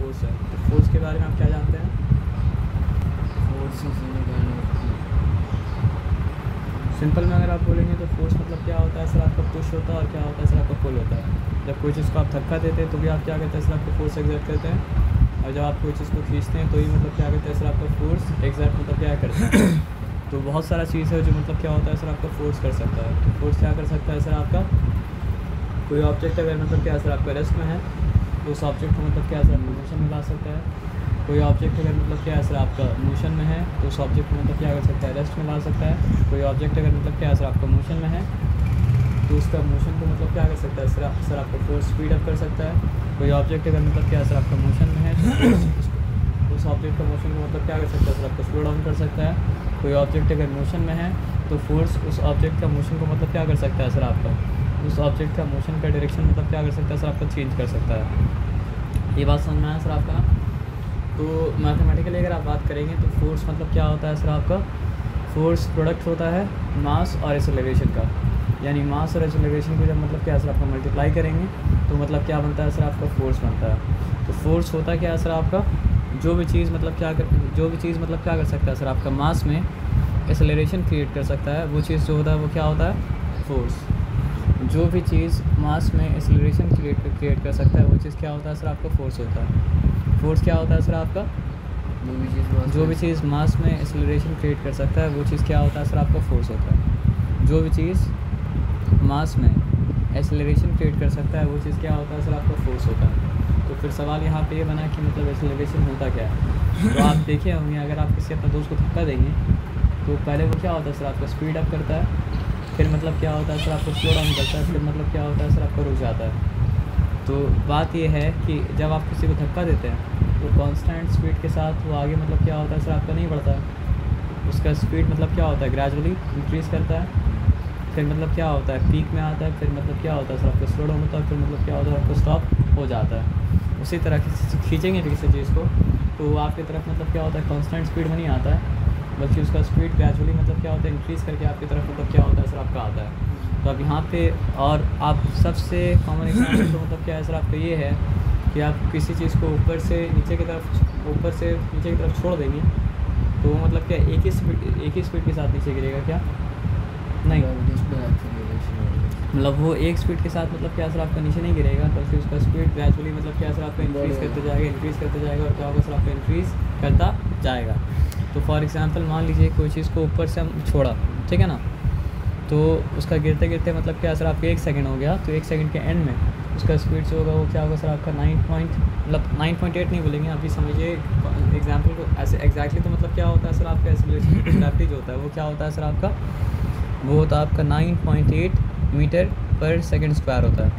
Force है। तो force के बारे में आप क्या जानते हैं? सिंपल में अगर आप बोलेंगे तो फोर्स मतलब क्या होता है सर, आपका पुश होता है, और क्या होता है सर, आपका पुल होता है। जब कोई चीज़ को आप धक्का देते हैं तो भी आप क्या करते हैं सर, आपको फोर्स एग्जर्ट करते हैं, और जब आप कोई चीज़ को खींचते हैं तो ही मतलब क्या करते हैं सर, आपका फोर्स एग्जर्ट मतलब क्या करते हैं। तो बहुत सारा चीज़ है जो मतलब क्या होता है सर, आपका फोर्स कर सकता है। तो फोर्स क्या कर सकता है सर, आपका कोई ऑब्जेक्ट अगर मतलब क्या सर आपका रेस्ट में है तो उस ऑब्जेक्ट को मतलब क्या सर मोशन में ला सकता है। कोई ऑब्जेक्ट अगर मतलब क्या है सर आपका मोशन में है तो उस ऑब्जेक्ट को मतलब क्या कर सकता है, रेस्ट में ला सकता है। कोई ऑब्जेक्ट अगर मतलब क्या है सर आपका मोशन में है तो उसका मोशन को मतलब क्या कर सकता है सर आपका फोर्स स्पीड अप कर सकता है। कोई ऑब्जेक्ट अगर मतलब क्या है सर आपका मोशन में है तो उस ऑब्जेक्ट का मोशन को मतलब क्या कर सकता है सर आपका स्लो डाउन कर सकता है। कोई ऑब्जेक्ट अगर मोशन में है तो फोर्स उस ऑब्जेक्ट का मोशन को मतलब क्या कर सकता है सर आपका, उस ऑब्जेक्ट का मोशन का डायरेक्शन मतलब क्या कर सकता है सर आपका, चेंज कर सकता है। ये बात समझ में आया सर आपका? तो मैथमेटिकली अगर आप बात करेंगे तो फोर्स मतलब क्या होता है सर आपका, फोर्स प्रोडक्ट होता है मास और एक्सेलरेशन का। यानी मास और एक्सेलरेशन को जब मतलब क्या सर आपका मल्टीप्लाई करेंगे तो मतलब क्या बनता है सर आपका, फोर्स बनता है। तो फोर्स होता क्या है सर आपका, जो भी चीज़ मतलब क्या कर सकता है सर आपका मास में एक्सेलरेशन क्रिएट कर सकता है, वो चीज़ जो होता है वो क्या होता है, फोर्स। जो भी चीज़ मास में एक्सेलरेशन क्रिएट कर सकता है वो चीज़ क्या होता है सर आपका, फोर्स होता है। फोर्स क्या होता है सर आपका, जो भी चीज़ मास में एक्सेलरेशन क्रिएट कर सकता है वो चीज़ क्या होता है सर आपका, फोर्स होता है। जो भी चीज़ मास में एक्सेलरेशन क्रिएट कर सकता है वो चीज़ क्या होता है सर आपका, फोर्स होता है। तो फिर सवाल यहाँ पे ये बना कि मतलब एक्सेलरेशन होता क्या है। तो आप देखे होंगे अगर आप किसी अपने दोस्त को धक्का देंगे तो पहले वो क्या होता है सर आपका, स्पीड अप करता है, फिर मतलब क्या होता है सर आपको स्लो डाउन करता है, फिर मतलब क्या होता है सर आपका रुक जाता है। तो बात ये है कि जब आप किसी को धक्का देते हैं तो कांस्टेंट स्पीड के साथ वो आगे मतलब क्या होता है सर आपका, नहीं बढ़ता है। उसका स्पीड मतलब क्या होता है, ग्रेजुअली इंक्रीज़ करता है, फिर मतलब क्या होता है, पीक में आता है, फिर मतलब क्या होता है सर आपका स्लो डाउन होता है, फिर मतलब क्या होता है आपको स्टॉप हो जाता है। उसी तरह खींचेंगे भी किसी चीज़ को तो आपकी तरफ मतलब क्या होता है, कांस्टेंट स्पीड में नहीं आता है, बल्कि उसका स्पीड ग्रेजुअली मतलब क्या होता है, इंक्रीज़ करके आपकी तरफ मतलब क्या होता है सर आपका आता है। तो अब यहाँ पे और आप सबसे कॉमन एग्जाम्पल तो मतलब क्या है सर आपका, ये है कि आप किसी चीज़ को ऊपर से नीचे की तरफ छोड़ देंगे तो वो मतलब क्या एक ही स्पीड के साथ नीचे गिरेगा क्या, नहीं, मतलब वो एक स्पीड के साथ मतलब क्या सर आपका नीचे नहीं गिरेगा, बल्कि उसका स्पीड ग्रेजुअली मतलब क्या सर आपका इंक्रीज़ करते जाएगा और क्या होगा सर आपका, इंक्रीज़ करता जाएगा। तो फॉर एग्जांपल मान लीजिए कोई चीज़ को ऊपर से हम छोड़ा, ठीक है ना, तो उसका गिरते गिरते मतलब क्या सर आपका 1 सेकंड हो गया, तो 1 सेकंड के एंड में उसका स्पीड जो होगा वो क्या होगा सर आपका 9.8 नहीं बोलेंगे, अभी समझिए एग्जांपल को ऐसे एग्जैक्टली। तो मतलब क्या होता है सर आपका, एक्सेलरेशन ग्रेविटी जो होता है वो क्या होता है सर आपका, वो होता है आपका 9.8 मीटर पर सेकंड स्क्वायर होता है।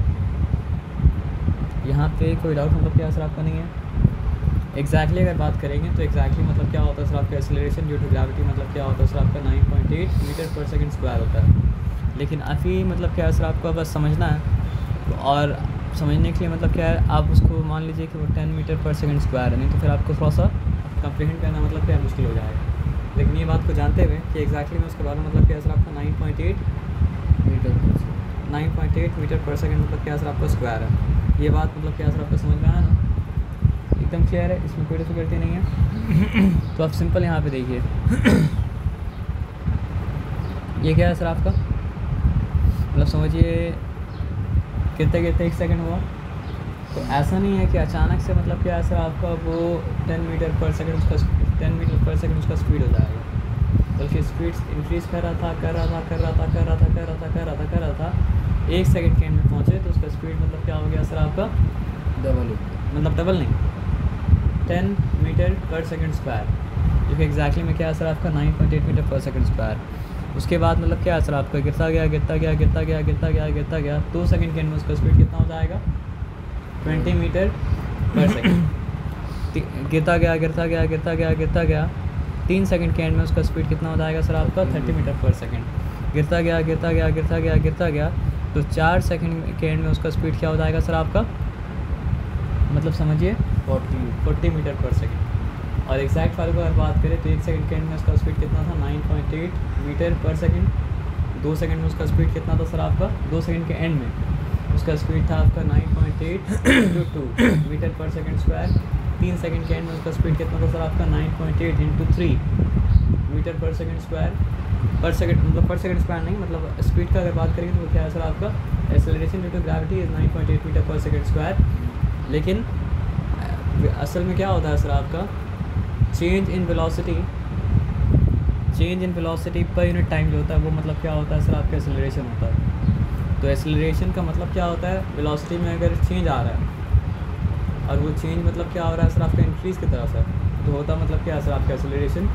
यहाँ पे कोई डाउट मतलब क्या सर आपका नहीं है। एग्जैक्टली अगर बात करेंगे तो एग्जैक्टली मतलब क्या होता है सर आपका, एक्सेलरेशन ड्यू टू ग्रेविटी मतलब क्या होता है सर आपका 9.8 मीटर पर सेकंड स्क्वायर होता है। लेकिन अभी मतलब क्या है सर आपको बस समझना है, और समझने के लिए मतलब क्या है, आप उसको मान लीजिए कि वो 10 मीटर पर सेकंड स्क्वायर है, नहीं तो फिर आपको थोड़ा सा कंप्रीहेंड करना मतलब क्या मुश्किल हो जाएगा। लेकिन ये बात को जानते हुए कि एग्जैक्टली में उसके बारे में मतलब क्या है सर आपका 9.8 मीटर पर सेकंड मतलब क्या सर आपका स्क्वायर है। ये बात मतलब क्या सर आपको समझ में आया ना, एकदम क्लियर है, इसमें कोई डिफिकल्टी नहीं है। तो आप सिंपल यहाँ पे देखिए ये क्या है सर आपका, मतलब समझिए गिरते गिरते 1 सेकंड हुआ, तो ऐसा नहीं है कि अचानक से मतलब क्या है सर आपका वो 10 मीटर पर सेकंड उसका स्पीड हो जाएगा, बल्कि स्पीड इंक्रीज़ कर रहा था 1 सेकंड के एंड में पहुँचे तो उसका स्पीड मतलब क्या हो गया सर आपका, डबल नहीं 10 मीटर पर सेकंड स्क्वायर, जो कि एग्जैक्टली में क्या है सर आपका 9.8 मीटर पर सेकंड स्क्वायर। उसके बाद मतलब क्या है सर आपका, गिरता गया 2 सेकंड के एंड में उसका स्पीड कितना हो जाएगा, 20 मीटर पर सेकंड। गिरता गया 3 सेकंड के एंड में उसका स्पीड कितना हो जाएगा सर आपका, 30 मीटर पर सेकंड। गिरता गया तो 4 सेकंड के एंड में उसका स्पीड क्या हो जाएगा सर आपका, मतलब समझिए 40 मीटर पर सेकंड। और एग्जैक्ट वाले को अगर बात करें तो 1 सेकंड के एंड में उसका स्पीड कितना था, 9.8 मीटर पर सेकंड। 2 सेकंड में उसका स्पीड कितना था सर आपका, 2 सेकंड के एंड में उसका स्पीड था आपका 9.8 × 2 metre per second square. 3 second के एंड में उसका स्पीड कितना था सर आपका 9.8 × 3 मीटर पर सेकंड स्क्वायर, पर सेकंड मतलब पर सेकंड स्क्वायर नहीं, मतलब स्पीड का अगर बात करेंगे तो क्या है सर आपका acceleration due to gravity is 9.8 metre per second square. लेकिन असल में क्या होता है सर आपका change in velocity per unit time जो होता है वो मतलब क्या होता है सर आपका एक्सेलरेशन होता है। तो एक्सेलरेशन का मतलब क्या होता है वेलोसिटी में अगर चेंज आ रहा है और वो चेंज मतलब क्या हो रहा है सर आपका इंक्रीज़ की तरफ है तो होता मतलब क्या है सर आपका एक्सेलरेशन।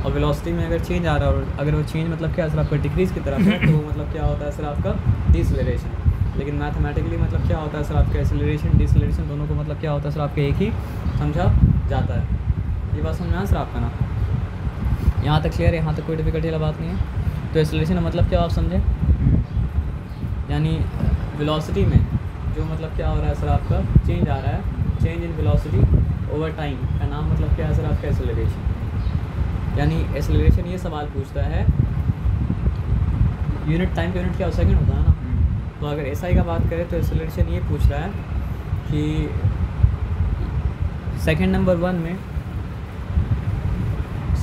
और वेलोसिटी में अगर चेंज आ रहा है और अगर वो चेंज मतलब क्या है सर आपका डिक्रीज़ की तरफ है तो वो मतलब क्या होता है सर आपका डिसलेरेशन। लेकिन मैथमेटिकली मतलब क्या होता है सर आपका एक्सेलरेशन डिसलेरेशन दोनों को मतलब क्या होता है सर आपका एक ही समझा जाता है। ये बात समझ में आया सर आपका ना, यहाँ तक क्लियर है, यहाँ तक कोई डिफिकल्टी वाला बात नहीं है। तो एक्सेलरेशन का मतलब क्या आप समझे, यानी वेलोसिटी में जो मतलब क्या हो रहा है सर आपका चेंज आ रहा है, change in velocity over time का नाम मतलब क्या है सर आपका एक्सेलरेशन। यानी एक्सेलरेशन ये सवाल पूछता है यूनिट टाइम का यूनिट क्या सेकंड होता है ना, तो अगर एसआई का बात करें तो एक्सेलरेशन ये पूछ रहा है कि सेकंड नंबर 1 में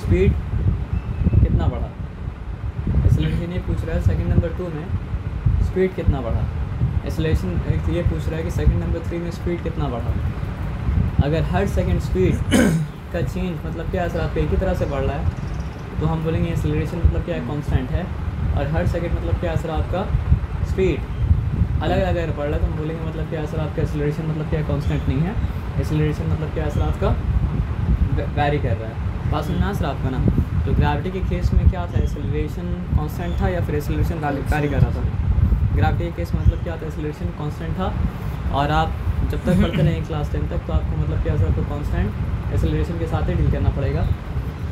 स्पीड कितना बढ़ा। एक्सेलरेशन ये पूछ रहा है सेकंड नंबर 2 में स्पीड कितना बढ़ा। एक्सेलरेशन ये पूछ रहा है कि सेकंड नंबर 3 में स्पीड कितना बढ़ा। अगर हर सेकंड स्पीड का चेंज मतलब क्या है सर आपका एक ही तरह से बढ़ रहा है तो हम बोलेंगे एक्सेलरेशन मतलब क्या है कांस्टेंट है। और हर सेकंड मतलब क्या है सर आपका स्पीड अलग अलग अगर बढ़ रहा है तो हम बोलेंगे मतलब क्या है सर आपका एक्सेलरेशन मतलब क्या है कांस्टेंट नहीं है, एक्सेलरेशन मतलब क्या है सर आपका वैरी कर रहा है। बात सुनना सर आपका ना, तो ग्रेविटी के केस में क्या था एक्सेलरेशन कांस्टेंट था या फिर एक्सेलरेशन वैरी कर रहा था। ग्रेविटी के केस में मतलब क्या था एक्सेलरेशन कांस्टेंट था और आप जब तक पढ़ते रहेंगे क्लास 10 तक तो आपको मतलब क्या सर आपको कांस्टेंट एक्सेलरेशन के साथ ही डील करना पड़ेगा।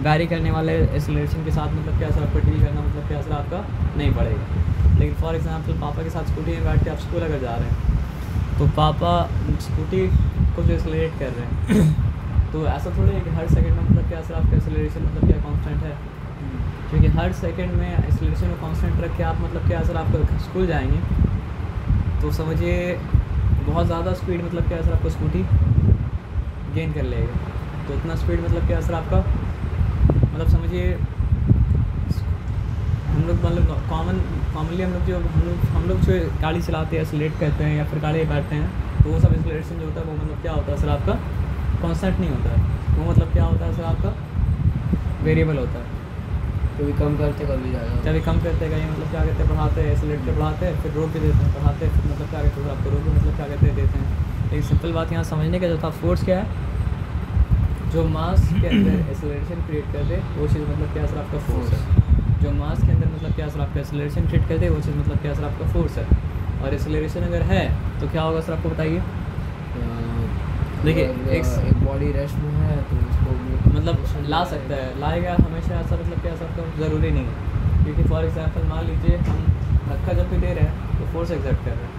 वैरी करने वाले एक्सेलरेशन के साथ मतलब क्या सर आपको डील करना मतलब क्या सर आपका नहीं पड़ेगा। लेकिन फॉर एग्जांपल पापा के साथ स्कूटी में बैठ के आप स्कूल अगर जा रहे हैं तो पापा स्कूटी को जो एक्सेलरेट कर रहे हैं तो ऐसा थोड़ी है कि हर सेकंड में मतलब क्या सर आपका एक्सेलरेशन मतलब क्या कांस्टेंट है, क्योंकि हर सेकंड में एक्सेलरेशन को कांस्टेंट रख के आप मतलब क्या सर आपको स्कूल जाएंगे तो समझिए बहुत ज़्यादा स्पीड मतलब क्या सर आपको स्कूटी गेन कर लेगा। तो उतना स्पीड मतलब क्या सर आपका मतलब समझिए हम लोग मतलब कॉमनली हम लोग जो गाड़ी चलाते हैं एक्सेलरेट करते हैं या फिर गाड़ी बैठते हैं तो वो सब एक्सेलरेशन जो होता है वो मतलब क्या होता है सर आपका कांस्टेंट नहीं होता है, वो मतलब क्या होता है सर आपका वेरिएबल होता है। कभी कम करते कभी ज़्यादा, कभी कम करते कहीं मतलब क्या कहते हैं बढ़ाते हैं एक्सेलरेटर बढ़ाते हैं फिर रोक भी देते हैं, बढ़ाते हैं फिर मतलब क्या कहते हैं आपको रोक भी मतलब क्या कहते हैं देते हैं। एक सिंपल बात यहाँ समझने का जो था फोर्स क्या है, जो मास के अंदर एक्सेलरेशन क्रिएट कर दे वो चीज़ मतलब क्या सर आपका फोर्स है। जो मास के अंदर मतलब क्या सर आपका एक्सेलरेशन क्रिएट कर दे वो चीज़ मतलब क्या सर आपका फोर्स है। और एक्सेलरेशन अगर है तो क्या होगा सर आपको बताइए। देखिए एक बॉडी रेस्ट में है तो उसको मतलब ला सकता है, लाएगा हमेशा ऐसा मतलब क्या सर आपका ज़रूरी नहीं है, क्योंकि फॉर एग्जांपल मान लीजिए हम धक्का जब भी दे रहे हैं तो फोर्स एक्सर्ट कर रहे हैं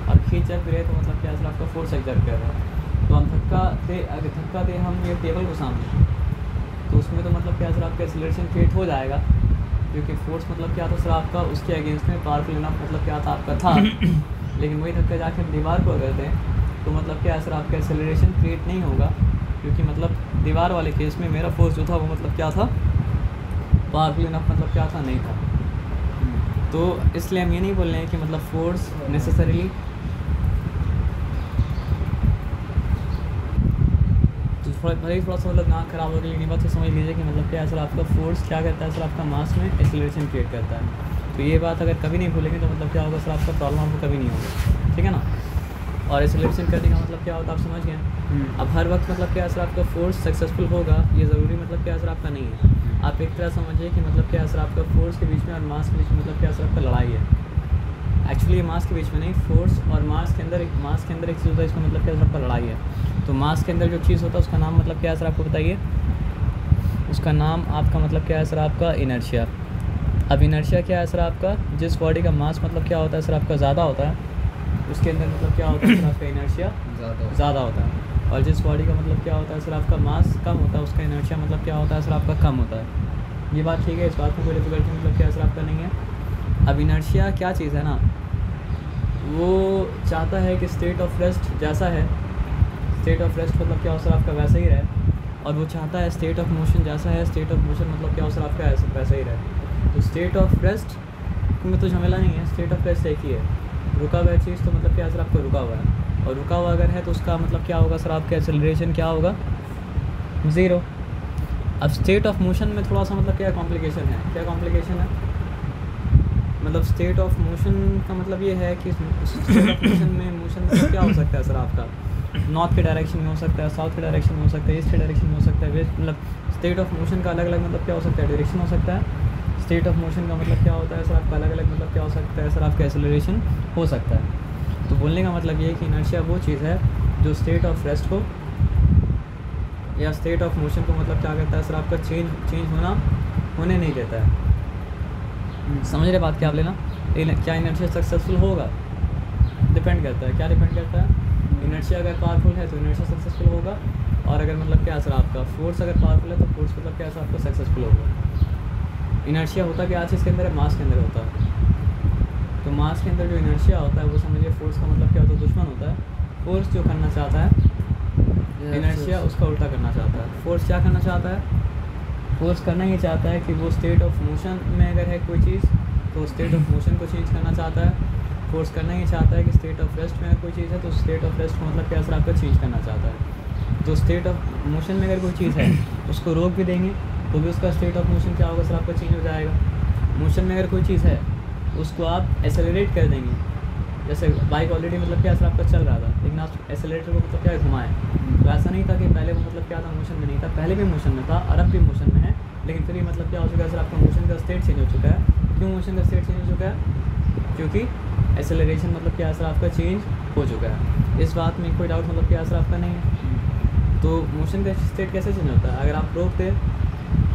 और खींच जब भी रहे तो मतलब क्या सर आपका फोर्स एक्सर्ट कर रहे हैं। तो हम अगर धक्का दे हम ये टेबल को सामने तो उसमें तो मतलब क्या सर आपका एक्सेलरेशन क्रिएट हो जाएगा, क्योंकि फोर्स मतलब क्या था सर आपका उसके अगेंस्ट में पावरफुल इनफ मतलब क्या था आपका था। लेकिन वही धक्का जाकर दीवार को अगर दें तो मतलब क्या सर आपका एक्सेलरेशन क्रिएट नहीं होगा, क्योंकि मतलब दीवार वाले केस में मेरा फोर्स जो था वो मतलब क्या था पावरफुल इनफ मतलब क्या था नहीं था। तो इसलिए हम ये नहीं बोल रहे हैं कि मतलब फोर्स नेसेसरीली भले ही थोड़ा सा मतलब नाक खराब हो गई लेकिन बात तो समझ लीजिए कि मतलब क्या है सर आपका फोर्स क्या करता है सर आपका मास में एक्सेलरेशन क्रिएट करता है। तो ये बात अगर कभी नहीं भूलेंगे तो मतलब क्या होगा सर आपका प्रॉब्लम आपको कभी नहीं होगा, ठीक है ना। और एक्सेलरेशन करने का मतलब क्या होता है आप समझ गए। अब हर वक्त मतलब क्या सर आपका फोर्स सक्सेसफुल होगा ये ज़रूरी मतलब क्या सर आपका नहीं है। आप एक तरह समझिए कि मतलब क्या सर आपका फोर्स के बीच में और मास के बीच में मतलब क्या सर आपका लड़ाई है। एक्चुअली ये मास के बीच में नहीं, फोर्स और मास के अंदर एक चीज़ होता है इसका मतलब क्या सर आपका लड़ाई है। तो मास के अंदर जो चीज़ होता है उसका नाम मतलब क्या है सर आपको बताइए, उसका नाम आपका मतलब क्या है सर आपका इनर्शिया। अब इनर्शिया क्या है सर आपका, जिस बॉडी का मास मतलब क्या होता है सर आपका ज़्यादा होता है उसके अंदर मतलब क्या होता है सर आपका इनर्शिया ज़्यादा होता है, और जिस बॉडी का मतलब क्या होता है सर आपका मास कम होता है उसका इनर्शिया मतलब क्या होता है सर आपका कम होता है। ये बात ठीक है, इस बात में कोई डिफिकल्टी मतलब क्या सर आपका नहीं है। अब इनर्शिया क्या चीज़ है ना, वो चाहता है कि स्टेट ऑफ रेस्ट जैसा है स्टेट ऑफ रेस्ट मतलब क्या हो सर आपका वैसा ही रहे, और वो चाहता है स्टेट ऑफ मोशन जैसा है, स्टेट ऑफ मोशन मतलब क्या हो सर आपका ऐसा वैसा ही रहे। तो स्टेट ऑफ रेस्ट में तो झमेला नहीं है, स्टेट ऑफ रेस्ट एक ही है। रुका हुआ चीज़ तो मतलब क्या सर आपका रुका हुआ है, और रुका हुआ अगर है तो उसका मतलब क्या होगा सर आपका एक्सेलरेशन क्या होगा, 0। अब स्टेट ऑफ मोशन में थोड़ा सा मतलब क्या कॉम्प्लिकेशन है, क्या कॉम्प्लिकेशन है, मतलब स्टेट ऑफ मोशन का मतलब ये है कि स्टेट ऑफ मोशन में मतलब क्या हो सकता है सर आपका, नॉर्थ के डायरेक्शन में हो सकता है, साउथ के डायरेक्शन में हो सकता है, ईस्ट के डायरेक्शन में हो सकता है, वेस्ट, मतलब स्टेट ऑफ मोशन का अलग अलग मतलब क्या हो सकता है, डायरेक्शन हो सकता है। स्टेट ऑफ मोशन का मतलब क्या होता है सर आपका अलग अलग मतलब क्या हो सकता है सर आपका एक्सेलरेशन हो सकता है। तो बोलने का मतलब ये है कि इनर्शिया वो चीज़ है जो स्टेट ऑफ रेस्ट को या स्टेट ऑफ मोशन को मतलब क्या करता है सर आपका चेंज होने नहीं देता है। समझ रहे बात क्या आप लेना, क्या इनर्शिया सक्सेसफुल होगा, डिपेंड करता है, क्या डिपेंड करता है, इनर्शिया अगर पावरफुल है तो इनर्शिया सक्सेसफुल होगा, और अगर मतलब क्या सर आपका फोर्स अगर पावरफुल है तो फोर्स मतलब क्या सर आपका सक्सेसफुल होगा। इनर्शिया होता क्या चीज़ के अंदर है, मास के अंदर होता है। तो मास के अंदर जो इनर्शिया होता है वो समझिए फोर्स का मतलब क्या होता है, दुश्मन होता है। फोर्स जो करना चाहता है इनर्शिया उसका उल्टा करना चाहता है। फोर्स क्या करना चाहता है, फोर्स करना ही चाहता है कि वो स्टेट ऑफ मोशन में अगर है कोई चीज़ तो स्टेट ऑफ मोशन को चेंज करना चाहता है। फोर्स करना ही चाहता है कि स्टेट ऑफ रेस्ट में अगर कोई चीज़ है तो स्टेट ऑफ रेस्ट को मतलब क्या सर आपका चेंज करना चाहता है। तो स्टेट ऑफ मोशन में अगर कोई चीज़ है उसको रोक भी देंगे तो भी उसका स्टेट ऑफ मोशन क्या होगा सर आपका चेंज हो जाएगा। मोशन में अगर कोई चीज़ है उसको आप एक्सेलरेट कर देंगे, जैसे बाइक ऑलरेडी मतलब क्या सर आपका चल रहा था लेकिन आप एक्सेलरेटर को मतलब क्या घुमाएं, तो ऐसा नहीं था कि पहले वो मतलब क्या था मोशन में नहीं था, पहले भी मोशन में था और अब भी मोशन में है, लेकिन फिर ये मतलब क्या हो चुका है सर आपका मोशन का स्टेट चेंज हो चुका है। क्यों मोशन का स्टेट चेंज हो चुका है, क्योंकि एक्सेलरेशन मतलब क्या सर आपका चेंज हो चुका है। इस बात में कोई डाउट मतलब क्या सर आपका नहीं है। तो मोशन का स्टेट कैसे चेंज होता है, अगर आप रोक दे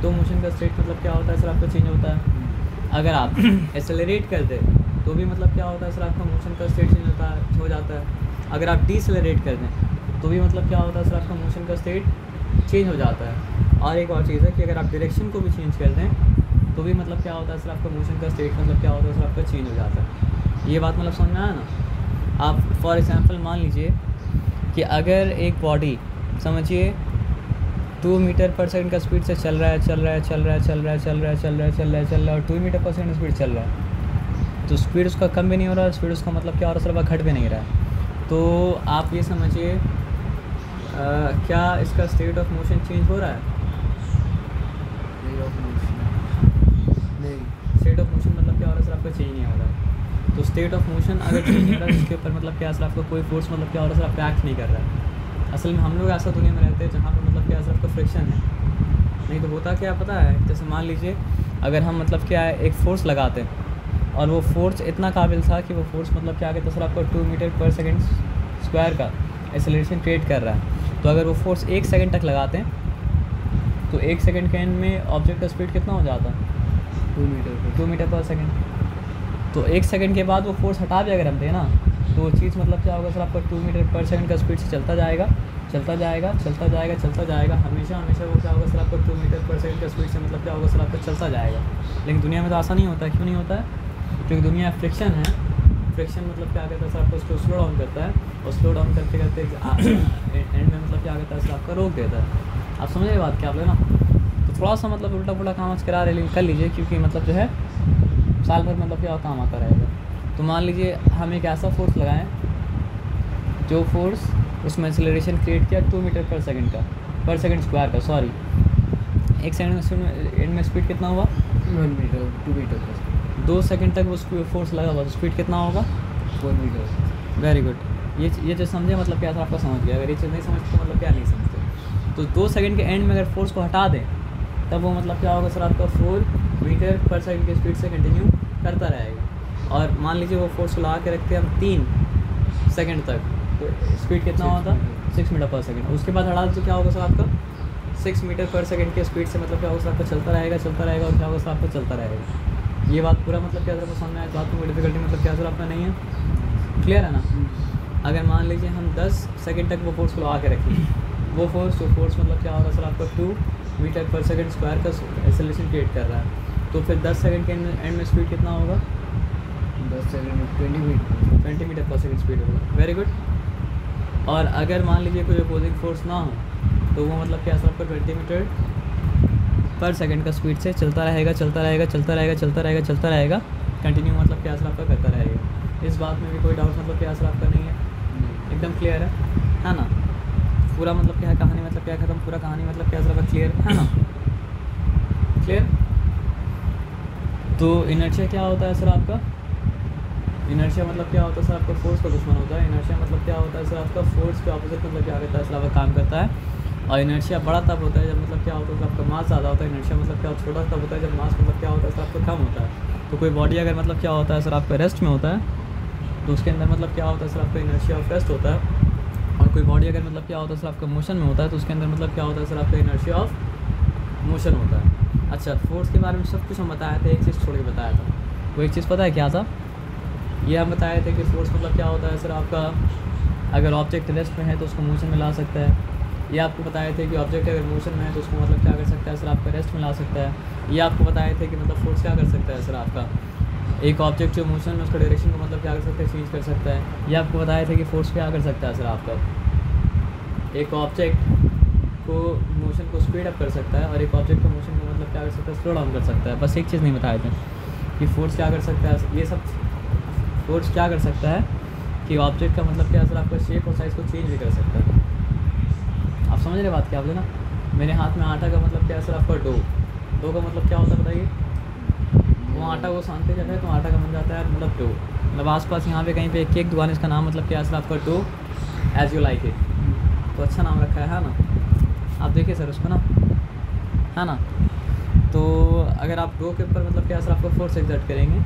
तो मोशन का स्टेट मतलब क्या होता है सर आपका चेंज होता है। अगर आप एक्सेलरेट कर दे तो भी मतलब क्या होता है सर आपका मोशन का स्टेट चेंज हो जाता है। अगर आप डीसेलरेट कर दें तो भी मतलब क्या होता है सर आपका मोशन का स्टेट चेंज हो जाता है। और एक और चीज़ है कि अगर आप डायरेक्शन को भी चेंज कर दें तो भी मतलब क्या होता है सर आपका मोशन का स्टेट मतलब क्या होता है सर आपका चेंज हो जाता है। ये बात मतलब समझ में आया ना। आप फॉर एग्जांपल मान लीजिए कि अगर एक बॉडी समझिए 2 मीटर पर सेकंड का स्पीड से चल रहा है और 2 मीटर पर सेकंड स्पीड चल रहा है, तो स्पीड उसका कम भी नहीं हो रहा है, स्पीड उसका मतलब क्या हो रहा है सर घट भी नहीं रहा है। तो आप ये समझिए क्या इसका स्टेट ऑफ मोशन चेंज हो रहा है, नहीं, स्टेट ऑफ मोशन मतलब क्या हो रहा है सर आपका चेंज नहीं हो रहा है। तो स्टेट ऑफ मोशन अगर चेंज नहीं हो रहा है उसके ऊपर मतलब क्या सर आपका कोई फोर्स मतलब क्या हो रहा है सर आपका एक्ट नहीं कर रहा है। असल में हम लोग ऐसा दुनिया में रहते हैं जहाँ पर मतलब क्या सर आपका फ्रिक्शन है, नहीं तो होता क्या पता है, जैसे मान लीजिए अगर हम मतलब क्या है एक फ़ोर्स लगाते हैं और वो फोर्स इतना काबिल था कि वो फोर्स मतलब क्या कहते हैं सर आपका 2 मीटर पर सेकंड स्क्वायर का एक्सेलरेशन क्रिएट कर रहा है। तो अगर वो फोर्स 1 सेकंड तक लगाते हैं तो 1 सेकंड के एंड में ऑब्जेक्ट का स्पीड कितना हो जाता है, 2 मीटर पर सेकंड। तो 1 सेकंड के बाद वो फोर्स हटा भी अगर हम दें ना तो वो चीज़ मतलब क्या होगा सर आपका 2 मीटर पर सेकंड का स्पीड से चलता जाएगा हमेशा वो क्या होगा सर आपका 2 मीटर पर सेकंड का स्पीड से मतलब क्या होगा सर आपका चलता जाएगा। लेकिन दुनिया में तो ऐसा नहीं होता है। क्यों नहीं होता है, क्योंकि दुनिया फ्रिक्शन है। फ्रिक्शन मतलब क्या कहता है सर आपको उसको स्लो डाउन करता है और स्लो डाउन करते एंड में मतलब क्या कहता है सर आपका रोक देता है। आप समझ रहे बात क्या आप ना। तो थोड़ा सा मतलब उल्टा पुल्टा काम आज करा रहे कर लीजिए, क्योंकि मतलब जो है साल भर मतलब क्या काम आता रहेगा। तो मान लीजिए हम एक ऐसा फोर्स लगाएं जो फोर्स उसमें एक्सेलरेशन क्रिएट किया 2 मीटर पर सेकंड का, पर सेकंड स्क्वायर का, सॉरी 1 सेकंड में स्पीड कितना हुआ 1 मीटर 2 मीटर पर 2 सेकंड तक वो फोर्स लगा हुआ, स्पीड कितना होगा 4 मीटर। Very good. ये जो समझे मतलब क्या था आपका समझ गया। अगर ये चीज़ नहीं समझते तो मतलब क्या नहीं समझते। तो 2 सेकंड के एंड में अगर फोर्स को हटा दें तब वो मतलब क्या होगा सर आपका 4 मीटर पर सेकंड की स्पीड से कंटिन्यू करता रहेगा। और मान लीजिए वो फोर्स को लगा के रखते हैं हम 3 सेकंड तक, तो स्पीड कितना होता 6 मीटर पर सेकंड। उसके बाद हटा तो क्या होगा सर आपका 6 मीटर पर सेकंड की स्पीड से मतलब क्या होगा सर आपका चलता रहेगा और क्या होगा सर आपका चलता रहेगा। ये बात पूरा मतलब क्या सर आपको समझ में आया, बात में कोई डिफिकल्टी मतलब क्या सर आपका नहीं है, क्लियर है ना। अगर मान लीजिए हम 10 सेकंड तक वो फोर्स को लगा के रखें, वो फोर्स मतलब क्या होगा सर आपका 2 मीटर पर सेकंड स्क्वायर का एक्सेलरेशन क्रिएट कर रहा है। तो फिर 10 सेकंड के एंड में स्पीड कितना होगा 10 सेकंड में 20 मीटर पर सेकंड स्पीड होगा। Very good. और अगर मान लीजिए कोई अपोजिंग फोर्स ना हो तो वो मतलब क्या सर आपका 20 मीटर पर सेकंड का स्पीड से चलता रहेगा कंटिन्यू मतलब क्या सर आपका करता रहेगा। इस बात में भी कोई डाउट मतलब क्या सर आपका नहीं है, एकदम क्लियर है ना। पूरा मतलब क्या है कहानी मतलब क्या ख़त्म, पूरा कहानी मतलब क्या सर आपका क्लियर है ना, क्लियर। तो इनर्शिया क्या होता है सर आपका, इनर्शिया मतलब क्या होता है सर आपका फोर्स का दुश्मन होता है। इनर्शिया मतलब क्या होता है सर आपका फोर्स के ऑपोजिट मतलब क्या करता है सर आपका काम करता है। और इनर्शिया बड़ा तब होता है जब मतलब क्या होता है सर आपका मास ज़्यादा होता है। इनर्शिया मतलब क्या छोटा तब होता है जब मास मतलब क्या होता है सर आपका कम होता है। तो कोई बॉडी अगर मतलब क्या होता है सर आपका रेस्ट में होता है तो उसके अंदर मतलब क्या होता है सर आपका इनर्शिया ऑफ रेस्ट होता है। और कोई बॉडी अगर मतलब क्या होता है सर आपका मोशन में होता है तो उसके अंदर मतलब क्या होता है सर आपका इनर्शिया ऑफ मोशन होता है। अच्छा, फोर्स के बारे में सब कुछ हम बताया था, एक चीज़ छोड़ के बताया था। वो एक चीज़ पता है क्या था, ये हम बताए थे कि फोर्स मतलब क्या होता है सर आपका, अगर ऑब्जेक्ट रेस्ट में है तो उसको मोशन में ला सकता है। ये आपको बताए थे कि ऑब्जेक्ट अगर मोशन में है तो उसको मतलब क्या कर सकता है सर आपका रेस्ट में ला सकता है। ये आपको बताए थे कि मतलब फोर्स क्या कर सकता है सर आपका, एक ऑब्जेक्ट जो मोशन में उसका डायरेक्शन को मतलब क्या कर सकता है, चेंज कर सकता है। ये आपको बताए थे कि फोर्स क्या कर सकता है सर आपका, एक ऑब्जेक्ट को मोशन को स्पीड अप कर सकता है और एक ऑब्जेक्ट को मोशन को मतलब क्या कर सकता है, स्लो डाउन कर सकता है। बस एक चीज़ नहीं बताए थे कि फोर्स क्या कर सकता है। ये सब फोर्स क्या कर सकता है कि ऑब्जेक्ट का मतलब क्या सर आपका शेप और साइज़ को चेंज भी कर सकता है। आप समझ रहे बात क्या बोले ना। मेरे हाथ में आटा का मतलब क्या सर आपका डो का मतलब क्या होता है बताइए। वो आटा वो सानते जाता है तो आटा का बन जाता है मतलब डो। मतलब आसपास यहाँ पे कहीं पे एक दुकान, इसका नाम मतलब क्या सर आपका do as you like it, तो अच्छा नाम रखा है ना। आप देखिए सर उसको ना, है ना। तो अगर आप डो के ऊपर मतलब क्या सर आपका फोर्स एक्सर्ट करेंगे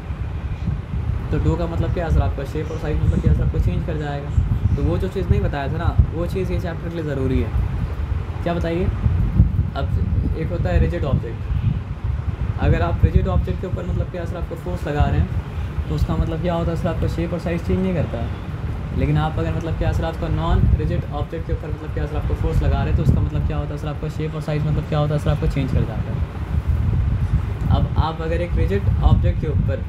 तो डो का मतलब क्या सर आपका शेप और साइज मतलब क्या सर आपको चेंज कर जाएगा। तो वो जो चीज़ नहीं बताया था ना, वो चीज़ ये चैप्टर के लिए ज़रूरी है। क्या बताइए। अब एक होता है रिजिड ऑब्जेक्ट। अगर आप रिजिड ऑब्जेक्ट के ऊपर मतलब क्या सर आपको फोर्स लगा रहे हैं तो उसका मतलब क्या होता है सर आपका शेप और साइज़ चेंज नहीं करता है। लेकिन आप अगर मतलब क्या सर आपका नॉन रिजिड ऑब्जेक्ट के ऊपर मतलब क्या सर आपको फोर्स लगा रहे हैं तो उसका मतलब क्या होता है सर आपका शेप और साइज़ मतलब क्या होता है सर आपको चेंज कर जाता है। अब आप अगर एक रिजिड ऑब्जेक्ट के ऊपर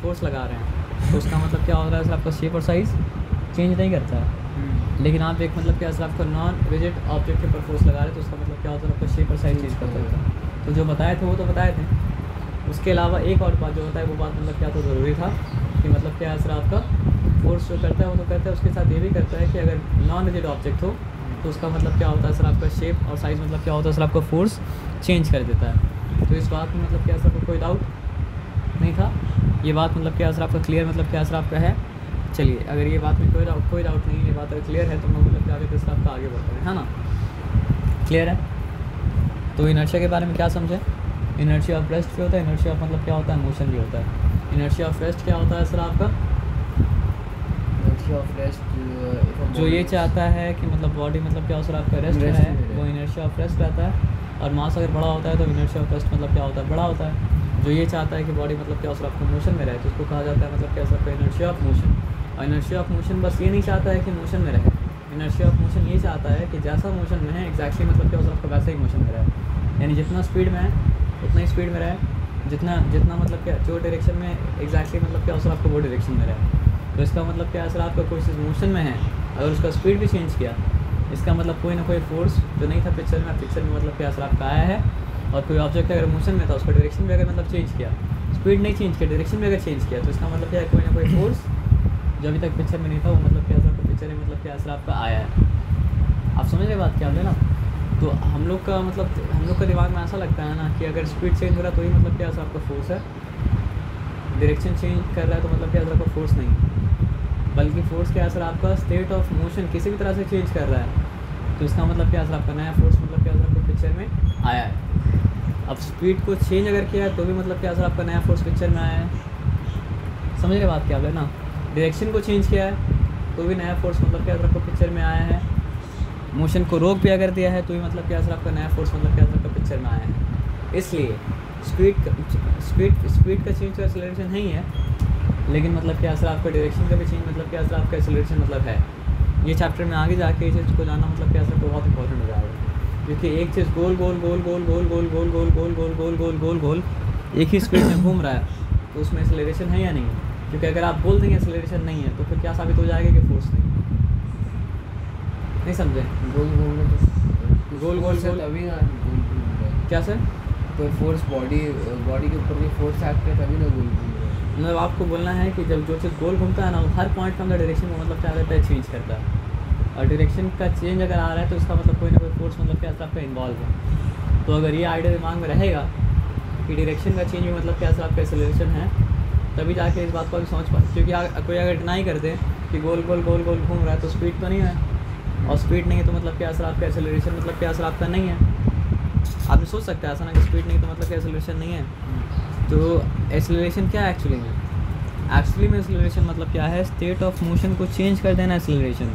फोर्स लगा रहे हैं तो उसका मतलब क्या होता है सर आपका शेप और साइज़ चेंज नहीं करता है। लेकिन आप एक मतलब क्या सर आपका नॉन रिजिड ऑब्जेक्ट के ऊपर फोर्स लगा रहे हैं तो उसका मतलब क्या होता है आपका शेप और साइज़ चेंज कर देता है। तो जो बताए थे वो तो बताए थे। उसके अलावा एक और बात जो होता है वो बात मतलब क्या तो ज़रूरी था कि मतलब क्या सर आपका फोर्स जो करता है वो तो करता है, उसके साथ ये भी करता है कि अगर नॉन रिजिड ऑब्जेक्ट हो तो उसका मतलब क्या होता है सर आपका शेप और साइज़ मतलब क्या होता है सर आपका फोर्स चेंज कर देता है। तो इस बात में मतलब क्या सर आपको कोई डाउट नहीं था। ये बात मतलब क्या सर आपका क्लियर मतलब क्या सर आपका है। चलिए, अगर ये बात में कोई डाउट नहीं है, ये बात अगर क्लियर है तो हम लोग मतलब क्या आगे सर आपका आगे बढ़ते हैं, है ना। क्लियर है। तो इनर्शिया के बारे में क्या समझे। इनर्शिया ऑफ रेस्ट भी होता है, इनर्शिया ऑफ मतलब क्या होता है, मोशन भी होता है। इनर्शिया ऑफ रेस्ट क्या होता है सर आपका, इनर्शिया ऑफ रेस्ट जो ये चाहता है कि मतलब बॉडी मतलब क्या सर आपका रेस्ट में है, वो इनर्शिया ऑफ रेस्ट रहता है। और मास अगर बड़ा होता है तो इनर्शिया ऑफ रेस्ट मतलब क्या होता है, बड़ा होता है। जो ये चाहता है कि बॉडी मतलब क्या सर आपका मोशन में रहे तो उसको कहा जाता है मतलब क्या सर आपका इनर्शिया ऑफ मोशन। और इनर्शिया ऑफ मोशन बस ये नहीं चाहता है कि मोशन में रहे, इनर्शिया ऑफ मोशन ये चाहता है कि जैसा मोशन में है एग्जैक्टली मतलब क्या सर आपका वैसा ही मोशन में रहे। यानी जितना स्पीड में है उतना ही स्पीड में रहे, जितना मतलब क्या जो डायरेक्शन में एग्जैक्टली मतलब क्या सर आपको वो डायरेक्शन में रहे। तो इसका मतलब क्या है सर आपका कोई चीज़ मोशन में है अगर उसका स्पीड भी चेंज किया, इसका मतलब कोई ना कोई फोर्स जो नहीं था पिक्चर में मतलब क्या सर आपका आया है। और कोई ऑब्जेक्ट अगर मोशन में था उसका डायरेक्शन भी अगर मतलब चेंज किया, स्पीड नहीं चेंज किया डायरेक्शन भी अगर चेंज किया, तो इसका मतलब क्या है कोई ना कोई फोर्स जो अभी तक पिक्चर में नहीं था वो मतलब क्या सर पिक्चर में मतलब क्या सर आपका आया है। आप समझ रहे बात क्या है ना। तो हम लोग का दिमाग में ऐसा लगता है ना कि अगर स्पीड चेंज हो रहा है तो ही मतलब क्या सर आपका फोर्स है, डायरेक्शन चेंज कर रहा है तो मतलब क्या सर आपका फोर्स नहीं, बल्कि फोर्स क्या सर आपका स्टेट ऑफ मोशन किसी भी तरह से चेंज कर रहा है तो इसका मतलब क्या सर आपका नया फोर्स मतलब क्या सर आपको पिक्चर में आया है। अब स्पीड को चेंज अगर किया है तो भी मतलब क्या सर आपका नया फोर्स पिक्चर में आया है। समझ रहे बात क्या है ना। डायरेक्शन को चेंज किया है तो भी नया फोर्स मतलब क्या सर आपको पिक्चर में आया है। मोशन को रोक भी अगर दिया है तो भी मतलब क्या सर आपका नया फोर्स मतलब क्या सर आपका पिक्चर में आया है। इसलिए स्पीड का चेंज तो एक्सेलरेशन नहीं है, लेकिन मतलब क्या सर आपका डायरेक्शन का भी चेंज मतलब क्या सर आपका एक्सेलरेशन मतलब है। ये चैप्टर में आगे जाके इस चीज़ को जानना मतलब क्या सर बहुत इंपॉर्टेंट हो जाएगा, क्योंकि एक चीज़ गोल गोल एक ही स्पीड में घूम रहा है तो उसमें एक्सेलरेशन है या नहीं है। क्योंकि अगर आप बोल देंगे एक्सेलरेशन नहीं है तो फिर क्या साबित हो जाएगा कि फोर्स नहीं। नहीं समझे। गोल घूम रहे तो गोल गोल गोल तभी ना गोल घूम रहा है। क्या सर? कोई फोर्स बॉडी के ऊपर कोई फोर्स एक्ट करे तभी ना गोल घूम रहा है। मतलब आपको बोलना है कि जब जो चीज़ गोल घूमता है ना, वो हर पॉइंट का मतलब डायरेक्शन को मतलब क्या करता है, चेंज करता है। और डायरेक्शन का चेंज अगर आ रहा है तो इसका मतलब कोई ना कोई फोर्स मतलब क्या आपका इन्वॉल्व है। तो अगर ये आइडिया दिमाग में रहेगा कि डायरेक्शन का चेंज भी मतलब क्या आपका एक्सेलरेशन है, तभी जाके इस बात को भी समझ पाए। क्योंकि कोई अगर डिनाई कर दे कि गोल गोल गोल गोल घूम रहा है तो स्पीड तो नहीं है, और स्पीड नहीं है तो मतलब क्या असर आपका एक्सेलरेशन मतलब क्या असर आपका नहीं है। आपने सोच सकते हैं ऐसा ना कि स्पीड नहीं तो मतलब क्या एक्सेलरेशन नहीं है। तो एक्सेलरेशन क्या है एक्चुअली में? एक्चुअली में एक्सेलरेशन मतलब क्या है, स्टेट ऑफ मोशन को चेंज कर देना एक्सेलरेशन।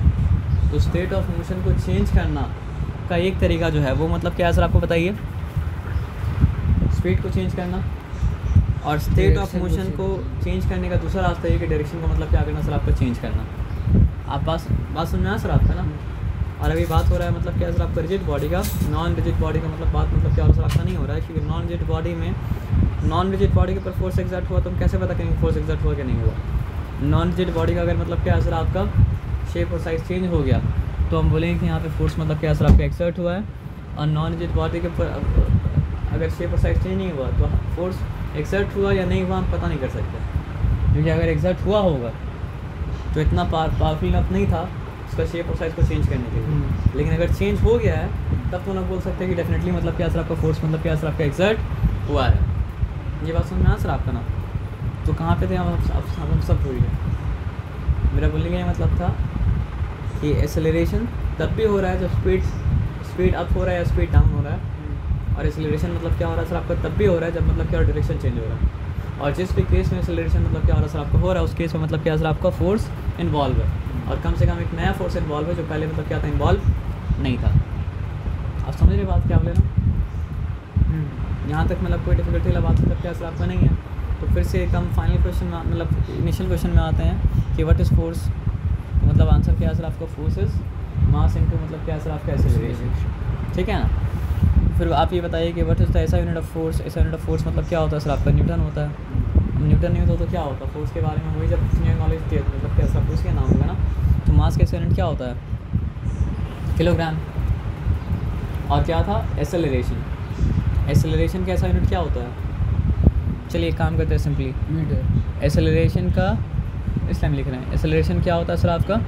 तो स्टेट ऑफ मोशन को चेंज करना का एक तरीका जो है वो मतलब क्या है सर, आपको बताइए। स्पीड को चेंज करना और स्टेट ऑफ मोशन को चेंज करने का दूसरा रास्ता है कि डायरेक्शन को मतलब क्या करना सर, आपको चेंज करना। आप बात समझ में आ सर आपका ना। और अभी बात हो रहा है मतलब क्या सर आपका रिजिड बॉडी का, नॉन रिजिड बॉडी का मतलब बात मतलब क्या हो रहा है सर आपका नहीं हो रहा है। क्योंकि नॉन रिजिड बॉडी में नॉन रिजिड बॉडी के ऊपर फोर्स एग्जर्ट हुआ तो हम कैसे पता करेंगे फोर्स एग्जर्ट हुआ कि नहीं हुआ। नॉन रिजिड बॉडी का अगर मतलब क्या सर आपका शेप और साइज चेंज हो गया तो हम बोलेंगे कि यहाँ पे फोर्स मतलब क्या सर आपका एक्सर्ट हुआ है। और नॉन रिजिड बॉडी के ऊपर अगर शेप और साइज चेंज नहीं हुआ तो फोर्स एक्सर्ट हुआ या नहीं हुआ हम पता नहीं कर सकते। क्योंकि अगर एक्सर्ट हुआ होगा तो इतना पावरफुल इनफ नहीं था उसका शेप और साइज को चेंज करने के लिए। लेकिन अगर चेंज हो गया है तब तो ना बोल सकते हैं कि डेफिनेटली मतलब क्या सर आपका फोर्स मतलब क्या सर आपका एक्सर्ट हुआ है। ये बात समझ में आ सर आपका ना। तो कहाँ पे थे हम सब भूल गए। मेरा बोलने का ये मतलब था कि एक्सेलरेशन तब भी हो रहा है जब स्पीड अप हो रहा है या स्पीड डाउन हो रहा है। और एक्सेलरेशन मतलब क्या हो रहा है सर आपका तब भी हो रहा है जब मतलब क्या डायरेक्शन चेंज हो रहा है। और जिस भी केस में एक्सेलरेशन मतलब क्या हो रहा है सर आपका हो रहा है उस केस में मतलब क्या सर आपका फोर्स इन्वॉल्व है। और कम से कम एक नया फोर्स इन्वॉल्व है जो पहले मतलब क्या था, इन्वॉल्व नहीं था। आप समझ रहे बात क्या बोले ना। यहाँ तक मतलब कोई डिफिकल्टी वाला बात मतलब क्या सर आपका नहीं है। तो फिर से एक हम फाइनल क्वेश्चन में मतलब इनिशियल क्वेश्चन में आते हैं कि व्हाट इज़ फोर्स। तो मतलब आंसर क्या है सर आपका, फोर्स इज मास इनटू मतलब क्या है सर आपका एक्सेलरेशन। ठीक है ना। फिर आप ये बताइए कि व्हाट इज़ द ऐसा यूनिट ऑफ फोर्स। ऐसा यूनिट ऑफ फोर्स मतलब क्या होता है सर आपका, न्यूटन होता है। न्यूटन नहीं होता तो क्या होता है फोर्स के बारे में वही जब नॉलेज दिया मतलब क्या सब उसके नाम होगा ना। तो मास का यूनिट क्या होता है, किलोग्राम। और क्या था, एक्सेलरेशन। एक्सेलरेशन का ऐसा यूनिट क्या होता है, चलिए एक काम करते हैं सिंपली मीटर। एक्सेलरेशन का इस टाइम लिख रहे हैं। एक्सेलरेशन क्या होता है सर आपका,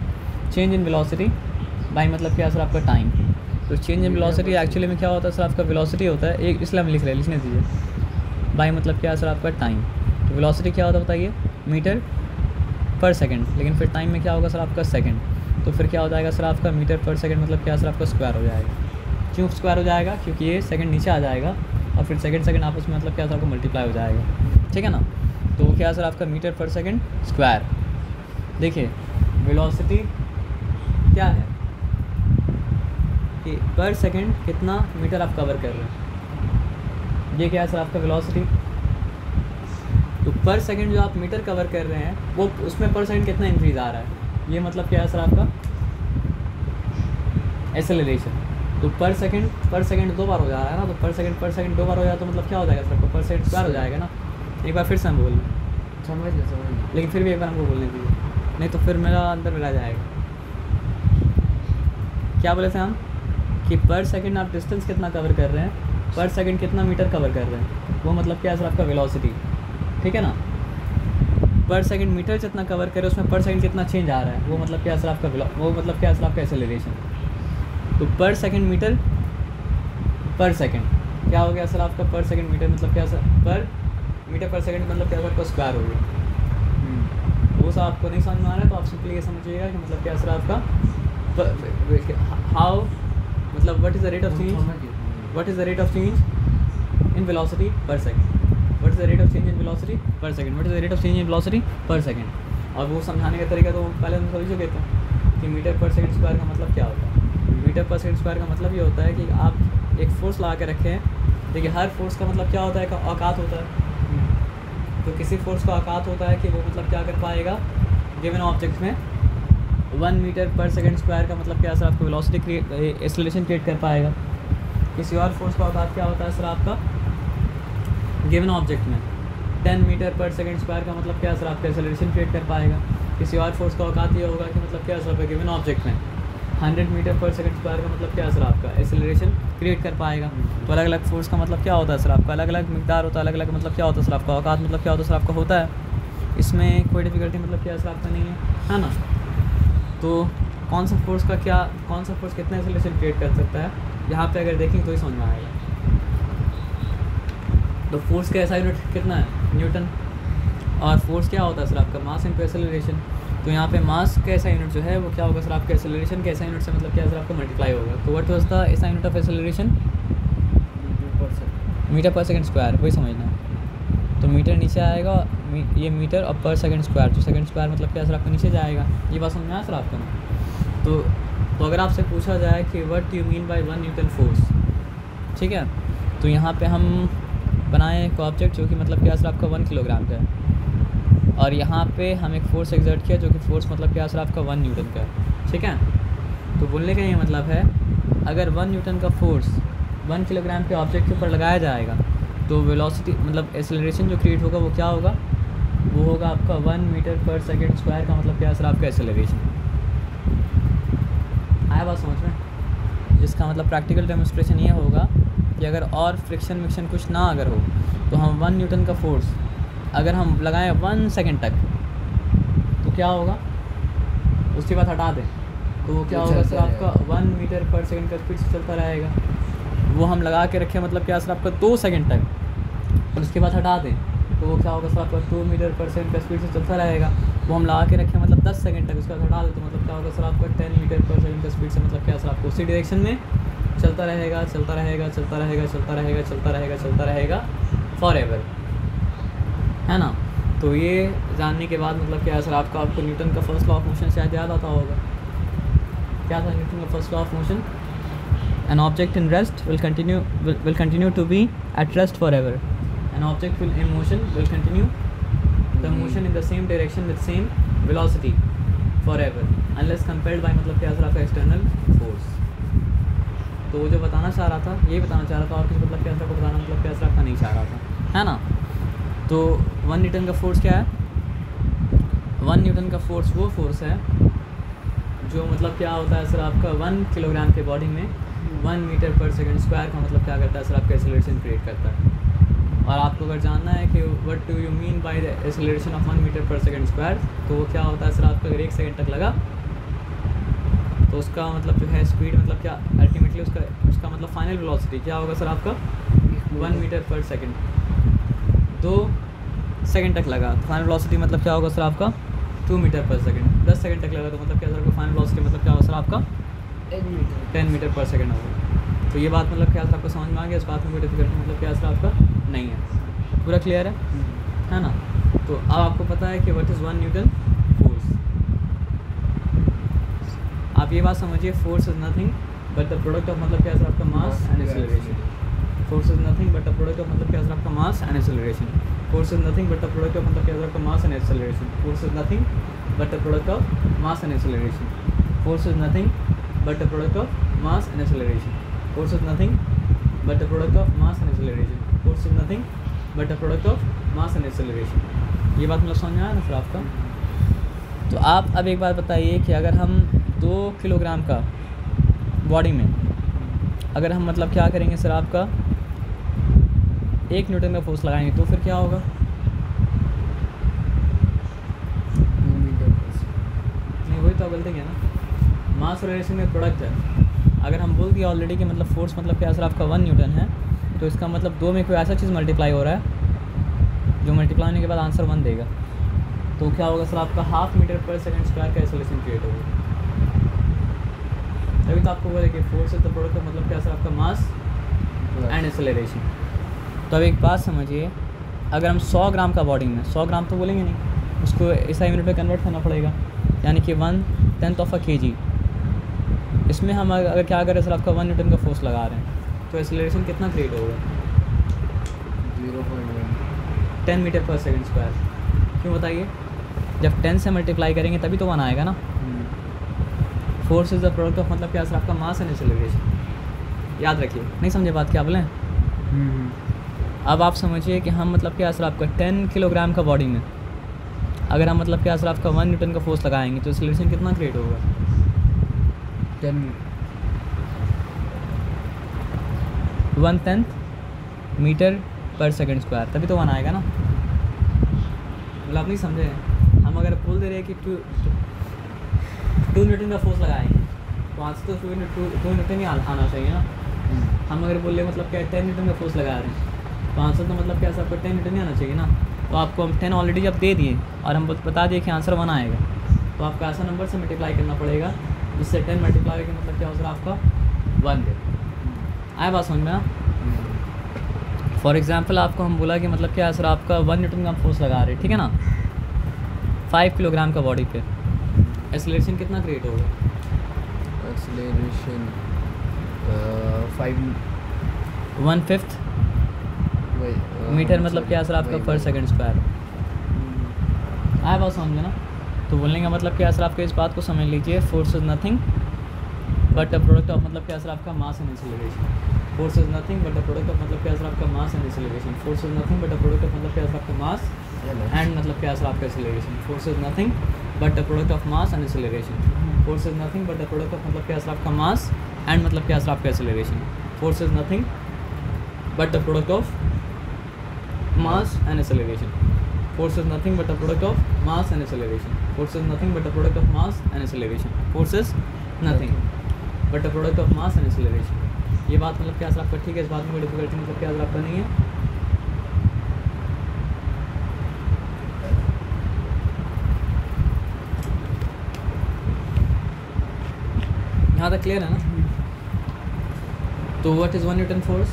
चेंज इन वेलोसिटी बाई मतलब क्या सर आपका टाइम। तो चेंज इन वेलोसिटी एक्चुअली में क्या होता है सर आपका, वेलोसिटी होता है एक, इसलिए हम लिख रहे हैं, लिखने दीजिए। बाई मतलब क्या है सर आपका टाइम। तो वेलोसिटी क्या होता है बताइए, मीटर पर सेकंड। लेकिन फिर टाइम में क्या होगा सर आपका, सेकंड। तो फिर क्या हो जाएगा सर आपका मीटर पर सेकंड मतलब क्या सर आपका स्क्वायर हो जाएगा। क्यों स्क्वायर हो जाएगा, क्योंकि ये सेकंड नीचे आ जाएगा और फिर सेकंड आपस में मतलब क्या सर आपको मल्टीप्लाई हो जाएगा। ठीक है ना। तो क्या सर आपका मीटर पर सेकंड स्क्वायर। देखिए वेलोसिटी क्या है कि पर सेकंड कितना मीटर आप कवर कर रहे हैं, ये क्या है सर आपका वेलोसिटी। तो पर सेकंड जो आप मीटर कवर कर रहे हैं वो उसमें पर सेकंड कितना इंक्रीज आ रहा है, ये मतलब क्या है सर आपका एक्सेलरेशन। तो पर सेकंड 2 बार हो जा रहा है ना। तो पर सेकंड 2 बार हो जाए तो मतलब क्या हो जाएगा सर आपको, पर सेकंड स्क्वायर हो जाएगा ना। एक बार फिर से हम बोल लें, समझ लो लेकिन फिर भी एक बार हमको बोलने दीजिए, नहीं तो फिर मेरा अंदर मिला जाएगा। क्या बोले थे हम कि पर सेकंड आप डिस्टेंस कितना कवर कर रहे हैं, पर सेकंड कितना मीटर कवर कर रहे हैं, वो मतलब क्या है सर आपका वेलोसिटी। ठीक है ना। पर सेकंड मीटर जितना कवर करे उसमें पर सेकंड कितना चेंज आ रहा है, वो मतलब क्या है सर आपका वो मतलब क्या है सर आपका एक्सेलरेशन। तो पर सेकंड मीटर पर सेकंड क्या हो गया सर आपका, पर सेकंड मीटर मतलब क्या सर, पर मीटर पर सेकंड मतलब क्या सर आपका स्क्वायर हो गया। वो सब आपको नहीं समझ में आ रहा है तो आप सिंपली ये समझिएगा कि मतलब क्या सर आपका हाउ मतलब what is the rate of change, what is the rate of change in velocity per second, what is the rate of change in velocity per second, what is the rate of change in velocity per second. और वो समझाने का तरीका तो पहले हम समझ चुके थे कि मीटर पर सेकंड स्क्वायर का मतलब क्या होता है। मीटर पर सेकंड स्क्वायर का मतलब ये होता है कि आप एक फोर्स लगा के रखें हैं। देखिए हर फोर्स का मतलब क्या होता है, का औकात होता है। तो किसी फोर्स का औकात होता है कि वो मतलब क्या कर पाएगा गिवन ऑब्जेक्ट में 1 मीटर पर सेकंड स्क्वायर का मतलब क्या सर आपको वेलोसिटी एक्सेलरेशन क्रिएट कर पाएगा। किसी और फोर्स का औकात क्या होता है सर आपका गिवन ऑब्जेक्ट में 10 मीटर पर सेकंड स्क्वायर का मतलब क्या सर आपका एक्सेलरेशन क्रिएट कर पाएगा। किसी और फोर्स का औकात ये होगा कि मतलब क्या सर गिवन ऑब्जेक्ट में 100 मीटर पर सेकंड स्क्वायर का मतलब क्या है सर आपका एक्सेलरेशन क्रिएट कर पाएगा। तो अलग अलग फोर्स का मतलब क्या होता है सर आपका, अलग अलग मिकदार होता है, अलग अलग मतलब क्या होता है सर आपका, औकात मतलब क्या होता है सर आपका होता है। इसमें कोई डिफिकल्टी मतलब क्या है सर आपका नहीं है ना। तो कौन सा फोर्स कितना एक्सेलरेशन क्रिएट कर सकता है, यहाँ पे अगर देखें तो ही समझ में आएगा। तो फोर्स का ऐसा यूनिट कितना है, न्यूटन, और फोर्स क्या होता है सर आपका, मास इनटू एक्सेलरेशन। तो यहाँ पे मास का ऐसा यूनिट जो है वो क्या होगा सर आपका, एक्सेलरेशन के ऐसा यूनिट से मतलब क्या सर आपका मल्टीप्लाई होगा। तो व्हाट वाज द ऐसा unit of acceleration, metre per second square, वही समझना। तो मीटर नीचे आएगा, ये मीटर और पर सेकंड स्क्वायर, तो सेकंड स्क्वायर मतलब क्या सर आपका नीचे जाएगा। ये बात समझ में आया सर आपका ना। तो अगर आपसे पूछा जाए कि what you mean bye 1 Newton force, ठीक है, तो यहाँ पे हम बनाए एक ऑब्जेक्ट जो कि मतलब क्या सर आपका 1 किलोग्राम का है, और यहाँ पे हम एक फोर्स एक्सर्ट किया जो कि फोर्स मतलब क्या सर आपका 1 न्यूटन का है, ठीक है। तो बोलने का ये मतलब है अगर 1 न्यूटन का फोर्स 1 किलोग्राम के ऑब्जेक्ट के ऊपर लगाया जाएगा तो वेलोसिटी मतलब एक्सेलरेशन जो क्रिएट होगा वो क्या होगा, वो होगा आपका 1 मीटर पर सेकंड स्क्वायर का मतलब क्या सर आपका एक्सेलरेशन। आया बात समझ में। जिसका मतलब प्रैक्टिकल डेमोन्स्ट्रेशन ये होगा कि अगर और फ्रिक्शन विक्शन कुछ ना अगर हो तो हम 1 न्यूटन का फोर्स अगर हम लगाएं 1 सेकंड तक तो क्या होगा, उसके बाद हटा दें तो क्या होगा सर आपका 1 मीटर पर सेकंड का स्पीड से चलता रहेगा। वो हम लगा के रखें मतलब क्या सर आपका 2 सेकंड तक, और उसके बाद हटा दें तो वो क्या होगा सर आपका 2 मीटर पर सेकंड का स्पीड से चलता रहेगा। वो हम लगा के रखें मतलब 10 सेकंड तक, उसके बाद हटा दें तो मतलब क्या होगा सर आपका 10 मीटर पर सेकंड का स्पीड से मतलब क्या सर आपको उसी डायरेक्शन में चलता रहेगा, चलता रहेगा, चलता रहेगा, चलता रहेगा, चलता रहेगा, चलता रहेगा फॉर एवर, है ना। तो ये जानने के बाद मतलब क्या सर आपको न्यूटन का फर्स्ट लॉ ऑफ मोशन शायद याद आता होगा। क्या था न्यूटन का first law of motion, an object in rest will continue to be at rest forever, an object in motion will continue the motion in the same direction with same velocity forever unless compelled by मतलब क्या sir आपका external force। तो वो जो बताना चाह रहा था यही बताना चाह रहा था, और कुछ मतलब क्या सर को बताना मतलब क्या सर आपका नहीं चाह रहा था, है ना। तो 1 न्यूटन का फोर्स क्या है, 1 न्यूटन का फोर्स वो फोर्स है जो मतलब क्या होता है सर आपका 1 किलोग्राम के बॉडी में 1 मीटर पर सेकंड स्क्वायर का मतलब क्या करता है सर आपका एक्सेलरेशन क्रिएट करता है। और आपको अगर जानना है कि what do you mean by the acceleration of 1 metre per second square, तो वो क्या होता है सर आपका अगर 1 सेकंड तक लगा तो उसका मतलब जो है स्पीड मतलब क्या अल्टीमेटली उसका मतलब फाइनल वेलोसिटी क्या होगा सर आपका 1 मीटर पर सेकंड। 2 सेकंड तक लगा तो फाइनल वेलोसिटी मतलब क्या होगा सर आपका 2 मीटर पर सेकंड। 10 सेकंड तक लगा तो मतलब क्या सर आपका फाइनल वेलोसिटी मतलब क्या होगा सर आपका 10 मीटर पर सेकंड होगा। तो ये बात मतलब क्या सर आपको समझ में आ गया, इस बात में कोई डिफिकल्टी मतलब क्या सर आपका नहीं है, पूरा क्लियर है ना। तो अब आपको पता है कि व्हाट इज़ 1 न्यूटन फोर्स। आप ये बात समझिए, force is nothing but the product of मतलब क्या सर आपका मास and acceleration. Force is nothing but the product of मतलब क्या सर आपका मास and acceleration. Force is nothing but the product of मतलब क्या सर आपका मास and acceleration. Force is nothing but the product of mass and acceleration. Force is nothing but the product of mass and acceleration. Force is nothing but the product of mass and acceleration. Force is nothing but the product of mass and acceleration. ये बात मतलब समझ में आया ना फिर आपका। तो आप अब एक बात बताइए कि अगर हम 2 किलोग्राम का बॉडी में अगर हम मतलब क्या करेंगे सर आपका 1 न्यूटन का फोर्स लगाएंगे तो फिर क्या होगा, नहीं वही तो गलती है ना। मास और एक्सेलरेशन में प्रोडक्ट है, अगर हम बोल दिया ऑलरेडी कि मतलब फोर्स मतलब क्या सर आपका 1 न्यूटन है तो इसका मतलब 2 में कोई ऐसा चीज़ मल्टीप्लाई हो रहा है जो मल्टीप्लाई होने के बाद आंसर 1 देगा। तो क्या होगा सर आपका 1/2 मीटर पर सेकंड स्क्वायर का एक्सेलरेशन क्रिएट होगा। तभी तो आपको बोले कि फोर्स इज द प्रोडक्ट मतलब क्या सर आपका मास एंड एक्सेलरेशन। तो अब एक बात समझिए, अगर हम 100 ग्राम का बॉडी में 100 ग्राम तो बोलेंगे नहीं, उसको SI यूनिट में कन्वर्ट करना पड़ेगा, यानी कि 1/10 ऑफ अ kg। इसमें हम अगर क्या करें सर आपका 1 न्यूटन का फोर्स लगा रहे हैं तो एक्सेलरेशन कितना क्रिएट होगा 0.1 10 मीटर पर सेकंड स्क्वायर। क्यों बताइए, जब 10 से मल्टीप्लाई करेंगे तभी तो 1 आएगा ना। Force is the product of मतलब क्या सर आपका मास एंड एक्सेलरेशन। याद रखिए, नहीं समझे बात क्या बोलें। अब आप समझिए कि हम मतलब क्या सर आपका 10 किलोग्राम का बॉडी में अगर हम मतलब क्या सर आपका 1 न्यूटन का फोर्स लगाएंगे तो एक्सेलरेशन कितना क्रिएट होगा 10 1/10 मीटर पर सेकंड स्क्वायर, तभी तो 1 आएगा ना। मतलब आप नहीं समझे, हम अगर बोल दे रहे हैं कि 2 न्यूटन का फोर्स लगाएंगे तो आज तो 2 न्यूटन ही आना चाहिए ना। हम अगर बोल रहे मतलब क्या 10 न्यूटन का फोर्स लगा रहे हैं तो आंसर तो मतलब क्या आपको 10 न्यूटन ही आना चाहिए ना। तो आपको हम 10 ऑलरेडी जब दे दिए और हम बता दिए कि आंसर 1 आएगा, तो आपको ऐसा नंबर से मल्टीप्लाई करना पड़ेगा जिससे 10 मल्टीप्लाई करके मतलब क्या हो सर आपका 1 दे। आए बात समझ में ना। फॉर एग्जांपल आपको हम बोला कि मतलब क्या सर आपका 1 न्यूटन का फोर्स लगा रहे हैं, ठीक है ना, 5 किलोग्राम का बॉडी पे, एक्सेलरेशन कितना क्रिएट होगा? एक्सेलरेशन 1/5 मीटर मतलब क्या सर आपका पर सेकंड स्क्वायर। आया बात समझ में ना। तो बोलने का मतलब क्या सर आपको इस बात को समझ लीजिए, force is nothing but a product of मतलब क्या सर आपका मास and acceleration. Force is nothing but a product of मतलब क्या सर आपका मास and acceleration. Force is nothing but a product of मतलब क्या सर आपका मास एंड मतलब क्या सर आपका acceleration. Force is nothing but a product of mass and acceleration. Force is nothing but a product of मतलब क्या sir आपका mass and मतलब क्या सर आपका acceleration. Force is nothing but a product of mass and acceleration. Force is nothing but a product of mass and acceleration. Force is nothing but a product of mass and acceleration. Force is nothing but a product of mass and acceleration. ये बात मतलब क्या sir आपका ठीक है, इस बात में कोई डिफिकल्टी मतलब क्या सर आपका नहीं है। यहाँ तक क्लियर है ना। तो what is 1 Newton force?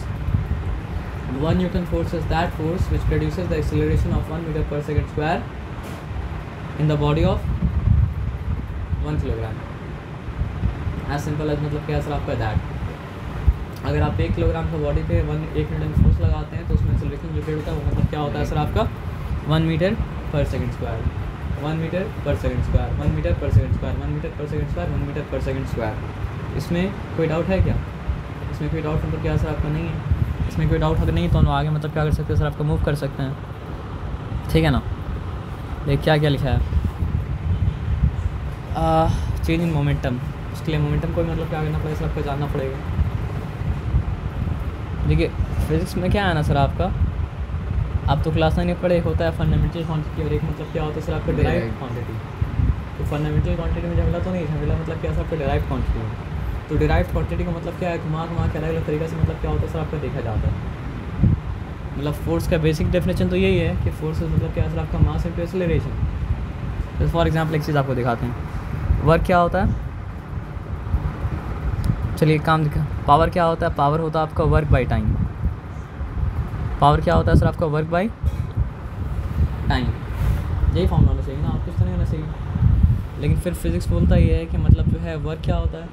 1 Newton force is that force which produces the acceleration of 1 meter per second square in the body of 1 kilogram. As simple as मतलब क्या सर आपका that। अगर आप 1 किलोग्राम का बॉडी पे 1 न्यूटन फोर्स लगाते हैं तो उसमें एक्सेलरेशन जो होता है वो मतलब क्या होता है सर आपका 1 metre per second square. 1 metre per second square, 1 metre per second square, 1 metre per second square, 1 metre per second square. इसमें कोई डाउट है क्या? इसमें कोई डाउट मतलब क्या सर आपका नहीं है। इसमें कोई डाउट अगर नहीं तो हम आगे मतलब क्या कर सकते हैं सर आपका मूव कर सकते हैं, ठीक है ना। देख क्या क्या लिखा है, चेंज इन मोमेंटम। उसके लिए मोमेंटम को मतलब क्या करना पड़ेगा सर आपको जानना पड़ेगा। देखिए फिजिक्स में क्या है ना सर आपका, आप तो क्लास 9 में पढ़े, एक होता है फंडामेंटल क्वांटिटी और एक मतलब क्या होता है सर आपका डिराइव्ड क्वांटिटी। तो फंडामेंटल क्वांटिटी में झमेला तो नहीं, झमेला मतलब क्या सर आपका डिराइव्ड क्वांटिटी है। तो डिराइव्ड क्वांटिटी को मतलब क्या है, घुमा के अलग अलग तरीक़े से मतलब क्या होता है सर आपका देखा जाता है। मतलब फोर्स का बेसिक डेफिनेशन तो यही है कि फोर्स मतलब क्या सर आपका मास इनटू एक्सेलरेशन। तो फॉर एग्जांपल एक चीज़ आपको दिखाते हैं, वर्क क्या होता है। चलिए काम दिखा, पावर क्या होता है, पावर होता है आपका वर्क बाई टाइम। पावर क्या होता है सर आपका वर्क बाई टाइम। यही फॉर्मूला होना चाहिए ना, आप कुछ तो नहीं होना चाहिए। लेकिन फिर फिजिक्स बोलता ये है कि मतलब जो है वर्क क्या होता है,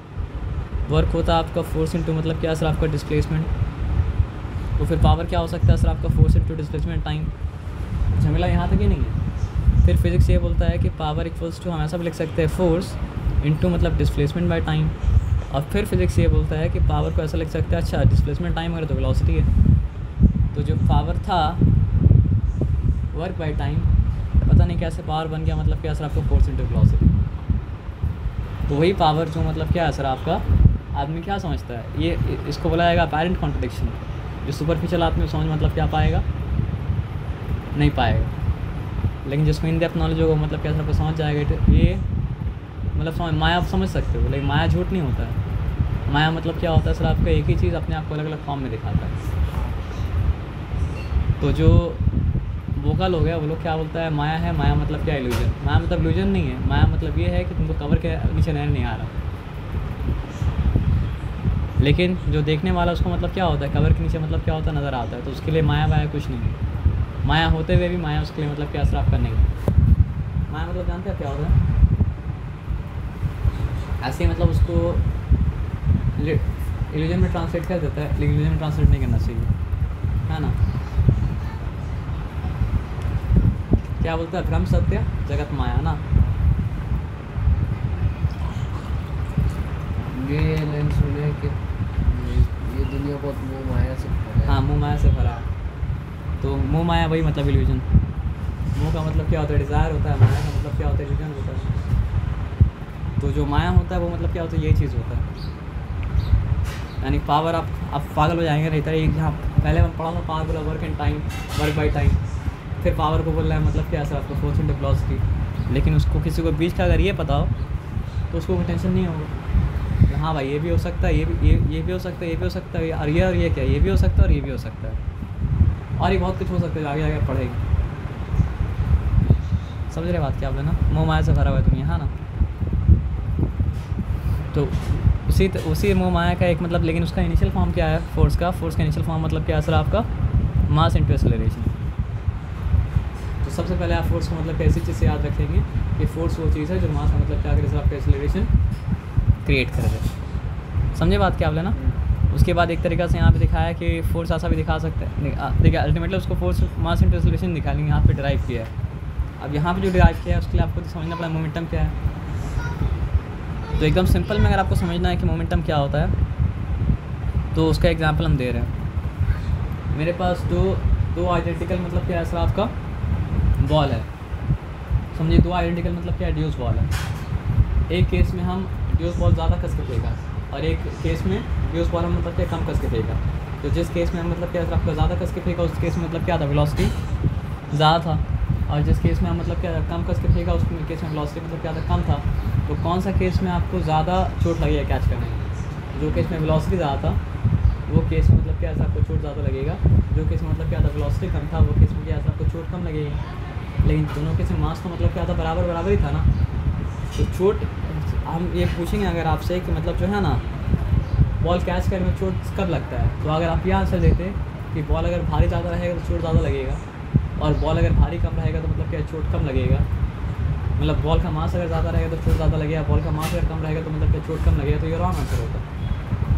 वर्क होता है आपका फोर्स इनटू मतलब क्या सर आपका डिस्प्लेसमेंट। तो फिर पावर क्या हो सकता है सर आपका फोर्स इनटू डिस्प्लेसमेंट टाइम। झमेला यहाँ तक ही नहीं है। फिर फिजिक्स ये बोलता है कि पावर इक्वल्स टू, हम ऐसा भी लिख सकते हैं फोर्स इनटू मतलब डिस्प्लेसमेंट बाय टाइम। और फिर फिजिक्स ये बोलता है कि पावर को ऐसा लिख सकते हैं, अच्छा डिस्प्लेसमेंट टाइम अगर तो वेलोसिटी है, तो जो पावर था वर्क बाय टाइम, पता नहीं कैसे पावर बन गया मतलब क्या सर आपका फोर्स इनटू वेलोसिटी। तो वही पावर जो मतलब क्या है सर आपका, आदमी क्या समझता है, ये इसको बोला जाएगा अपैरेंट कॉन्ट्रडिक्शन। जो सुपरफिशियल आदमी समझ मतलब क्या पाएगा, नहीं पाएगा। लेकिन जिसको इन डेप्थ नॉलेज होगा मतलब क्या सर आपको समझ जाएगा। ये मतलब समझ, माया आप समझ सकते हो, लेकिन माया झूठ नहीं होता है। माया मतलब क्या होता है सर आपका, एक ही चीज़ अपने आप को अलग अलग फॉर्म में दिखाता है। तो जो वोकल हो गया वो लोग क्या बोलता है, माया है। माया मतलब क्या, इल्यूजन। माया मतलब इल्यूजन नहीं है, माया मतलब ये है कि तुमको कवर के नीचे नजर नहीं आ रहा। लेकिन जो देखने वाला उसको मतलब क्या होता है, कवर के नीचे मतलब क्या होता है, नज़र आता है। तो उसके लिए माया वाया कुछ नहीं है। माया होते हुए भी माया उसके लिए मतलब क्या असर आपका नहीं है। माया मतलब जानते हैं क्या होता है, ऐसे ही मतलब उसको इल्यूजन में ट्रांसलेट कर देता है, लेकिन इल्यूजन में ट्रांसलेट नहीं करना चाहिए, है ना। क्या बोलता है, भ्रम सत्य जगत माया ना। ये लाइन सुने कि ये दुनिया बहुत मोह माया से भरा है। हाँ, मोह माया से भरा है। तो मोह माया वही मतलब इल्यूजन। मोह का मतलब क्या होता है, डिज़ायर होता है। माया का मतलब क्या होता है, इल्यूजन होता है। तो जो माया होता है वो मतलब क्या होता है, ये चीज़ होता है। यानी पावर आप पागल हो जाएंगे। नहीं तरह यहाँ पहले हम पढ़ा था पावर बोला work and time, work by time, फिर पावर को बोल रहा है मतलब क्या सर आपको फोर्स इंटू वेलोसिटी। लेकिन उसको किसी को बीच का अगर ये पता हो तो उसको कोई टेंशन नहीं होगा। हाँ भाई ये भी हो सकता है, ये भी हो सकता है, ये भी हो सकता है, और ये क्या, ये भी हो सकता है और ये भी हो सकता है, और ये बहुत कुछ हो सकता है आगे आगे पढ़ेगी। समझ रहे बात क्या आप ना, मोह माया से भरा हुआ है दुनिया, हाँ ना। तो उसी मोह माया का एक मतलब, लेकिन उसका इनिशियल फॉर्म क्या है फोर्स का इनिशियल फॉर्म मतलब क्या है सर आपका, मास इनटू एक्सेलरेशन। तो सबसे पहले आप फोर्स को मतलब कैसी चीज़ से याद रखेंगे कि फोर्स वो चीज़ है जो मास का मतलब क्या करे सर आपका एक्सेलरेशन क्रिएट कर रहे। समझे बात क्या आप लेना। उसके बाद एक तरीका से यहाँ पे दिखाया है कि फोर्स ऐसा भी दिखा सकते हैं। देखिए अल्टीमेटली उसको फोर्स मास इनटू एक्सेलरेशन दिखा लेंगे, यहाँ पे डिराइव किया है। अब यहाँ पे जो डिराइव किया है उसके लिए आपको समझना पड़ा मोमेंटम क्या है। तो एकदम सिंपल में अगर आपको समझना है कि मोमेंटम क्या होता है तो उसका एग्जांपल हम दे रहे हैं। मेरे पास दो आइडेंटिकल मतलब क्या है सर आपका बॉल है, समझिए दो आइडेंटिकल मतलब क्या है, ड्यूस बॉल है। एक केस में हम ड्यूस बॉल ज़्यादा कस के फेंका और एक केस में ड्यूस बॉल हम मतलब क्या कम कस के फेंका। तो जिस केस में हम मतलब क्या सर आपका ज़्यादा कस के फेंका उस केस में मतलब क्या था, वेलोसिटी ज़्यादा था, और जिस केस में हम मतलब क्या कम कस के फेंका उस केस में वेलोसिटी मतलब क्या था, कम था। तो कौन सा केस में आपको ज़्यादा चोट लगी है कैच करने में? जो केस में वेलोसिटी ज़्यादा था वो केस में मतलब क्या है आपको चोट ज़्यादा लगेगा। जो केस में मतलब क्या था वेलोसिटी कम था वो केस में क्या है आपको चोट कम लगेगी। लेकिन दोनों केस में मास तो मतलब क्या था, बराबर ही था ना। तो चोट हम ये पूछेंगे अगर आपसे कि मतलब जो है ना बॉल कैच करने में चोट कब लगता है, तो अगर आप यहाँ आंसर देते कि बॉल अगर भारी ज़्यादा रहेगा तो चोट ज़्यादा लगेगा, और बॉल अगर भारी कम रहेगा तो मतलब क्या चोट कम लगेगा। मतलब बॉल का मास अगर ज़्यादा रहेगा तो चोट ज़्यादा लगेगा, बॉल का मास अगर कम रहेगा तो मतलब क्या चोट कम लगेगा। तो ये रॉन्ग आंसर होता है,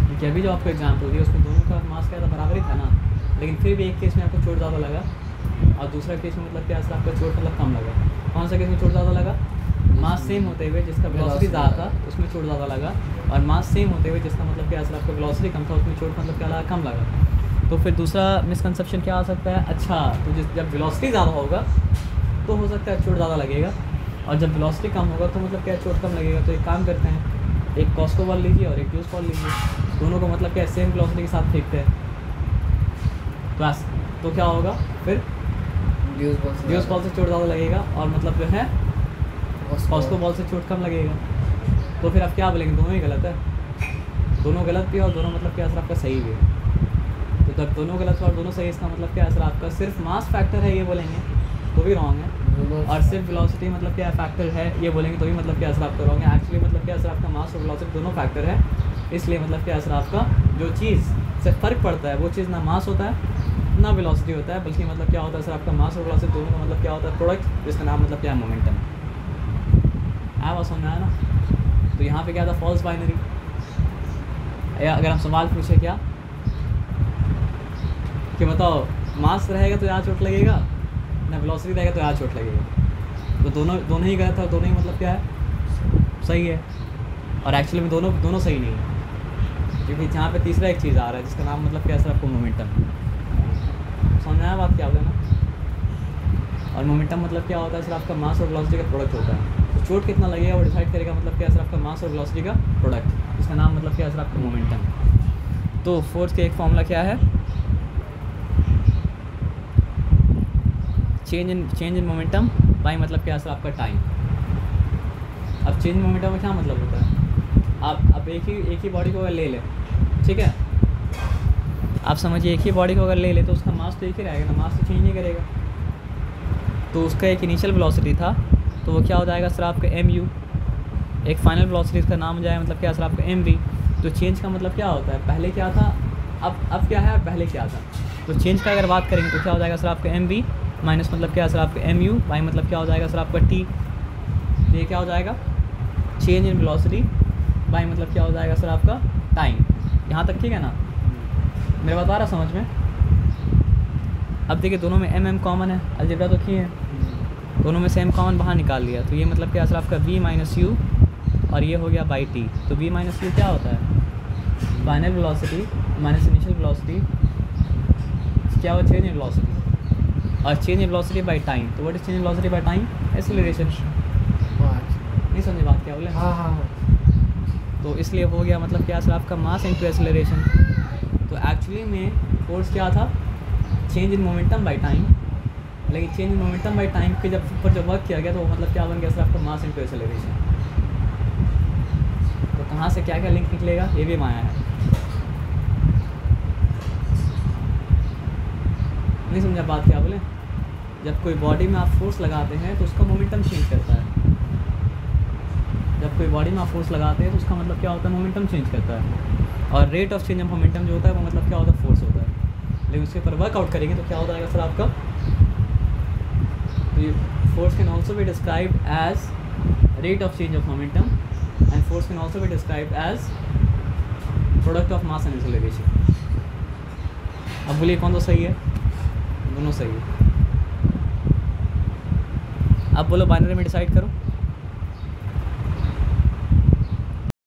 क्योंकि अभी जो आपको एग्जाम्पल दिया उसमें दोनों का मास क्या था, बराबर ही था ना। लेकिन फिर भी एक केस में आपको चोट ज़्यादा लगा और दूसरा केस में मतलब क्या है आपका चोट मतलब कम लगा। कौन सा केस में चोट ज़्यादा लगा? मास सेम होते हुए जिसका वेलोसिटी ज़्यादा था उसमें चोट ज़्यादा लगा, और मास सेम होते हुए जिसका मतलब क्या है आपका वेलोसिटी कम था उसमें चोट मतलब क्या लगा, कम लगा। तो फिर दूसरा मिसकंसेप्शन क्या आ सकता है, अच्छा तो जब वेलोसिटी ज़्यादा होगा तो हो सकता है चोट ज़्यादा लगेगा, और जब वेलोसिटी कम होगा तो मतलब क्या चोट कम लगेगा। तो एक काम करते हैं, एक कॉस्को बॉल लीजिए और एक ड्यूस बॉल लीजिए, दोनों को मतलब क्या सेम वेलोसिटी के साथ फेंकते हैं। तो क्या होगा फिर, ड्यूस बॉल से चोट ज़्यादा लगेगा और मतलब जो है कॉस्को बॉल से चोट कम लगेगा। तो फिर आप क्या बोलेंगे, दोनों ही गलत है। दोनों गलत भी और दोनों मतलब क्या असर आपका सही भी है। तो जब दोनों गलत और दोनों सही इसका मतलब क्या असर आपका सिर्फ मास फैक्टर है ये बोलेंगे तो भी रॉन्ग है, और सिर्फ वेलोसिटी मतलब क्या फैक्टर है ये बोलेंगे तो भी मतलब क्या असर आपका रॉन्ग है। एक्चुअली मतलब क्या असर आपका मास और वेलोसिटी दोनों फैक्टर है, इसलिए मतलब क्या असर आपका जो चीज़ से फ़र्क पड़ता है वो चीज़ ना मास होता है ना वेलोसिटी होता है, बल्कि मतलब क्या होता है सर आपका मास और वेलोसिटी दोनों का मतलब क्या होता है प्रोडक्ट, जिसका नाम मतलब क्या है मोमेंटम। आया बात समझ में आया ना। तो यहाँ पे क्या था, फॉल्स बाइनरी। या अगर हम सवाल पूछे क्या कि बताओ मास रहेगा तो यहाँ चोट लगेगा ना वेलोसिटी रहेगा तो यहाँ चोट लगेगा, तो दोनों ही गलत है, दोनों ही मतलब क्या है सही है। और एक्चुअली में दोनों सही नहीं है, क्योंकि यहाँ पे तीसरा एक चीज़ आ रहा है जिसका नाम मतलब क्या है सर आपको मोमेंटम। समझ में आया बात क्या बोले ना। और मोमेंटम मतलब क्या होता है सर आपका मास और वेलोसिटी का प्रोडक्ट होता है। तो चोट कितना लगेगा वो डिसाइड करेगा मतलब क्या सर आपका मास और वेलोसिटी का प्रोडक्ट, इसका नाम मतलब क्या सर आपका मोमेंटम। तो फोर्स का एक फॉर्मूला क्या है, चेंज इन मोमेंटम बाई मतलब क्या सर आपका टाइम। अब चेंज इन मोमेंटम में क्या मतलब होता है, आप एक ही बॉडी को अगर ले लें, ठीक है, आप समझिए एक ही बॉडी को अगर ले ले तो उसका मास तो एक ही रहेगा ना, मास तो चेंज नहीं करेगा। तो उसका एक इनिशियल वेलोसिटी था तो वो क्या हो जाएगा सर आपका mu, एक फाइनल वेलोसिटी का नाम हो जाएगा मतलब क्या सर आपका mv। तो चेंज का मतलब क्या होता है, पहले क्या था अब क्या है, पहले क्या था। तो चेंज का अगर बात करेंगे तो क्या हो जाएगा सर आपका mv माइनस मतलब क्या सर आपका mu बाई मतलब क्या हो जाएगा सर आपका t। तो ये क्या हो जाएगा, चेंज इन वेलोसिटी बाई मतलब क्या हो जाएगा सर आपका टाइम। यहाँ तक ठीक है ना, मेरा बात आ रहा समझ में। अब देखिए दोनों में mm कॉमन है, अलजेब्रा तो किए हैं, दोनों में से m कॉमन बाहर निकाल लिया। तो ये मतलब क्या सर आपका v माइनस यू और ये हो गया बाई टी। तो v माइनस यू क्या होता है, final velocity minus initial velocity, क्या हुआ चेंज इन वेलोसिटी, और change in velocity by time. तो what is change in velocity by time, acceleration. नहीं समझे बात क्या बोले। हाँ तो इसलिए हो गया मतलब क्या सर आपका मास इनटू एक्सेलरेशन। तो एक्चुअली में फोर्स क्या था, change in momentum by time, लेकिन change in momentum by time के जब वर्क किया गया तो मतलब क्या बन गया सर आपका मास इनटू एक्सेलरेशन। तो कहाँ से क्या क्या लिंक निकलेगा ये भी माया है। नहीं समझा बात क्या बोले? जब कोई बॉडी में आप फोर्स लगाते हैं तो उसका मोमेंटम चेंज करता है। जब कोई बॉडी में आप फोर्स लगाते हैं तो उसका मतलब क्या होता है, मोमेंटम चेंज करता है। और rate of change of momentum जो होता है वो मतलब क्या होता है, फोर्स होता है। लेकिन उसके ऊपर वर्कआउट करेंगे तो क्या हो जाएगा सर आपका, force can also be described as rate of change of momentum and force can also be described as product of mass and acceleration. अब बोलिए कौन तो सही है? दोनों सही है। अब बोलो बाइनरी में डिसाइड करो।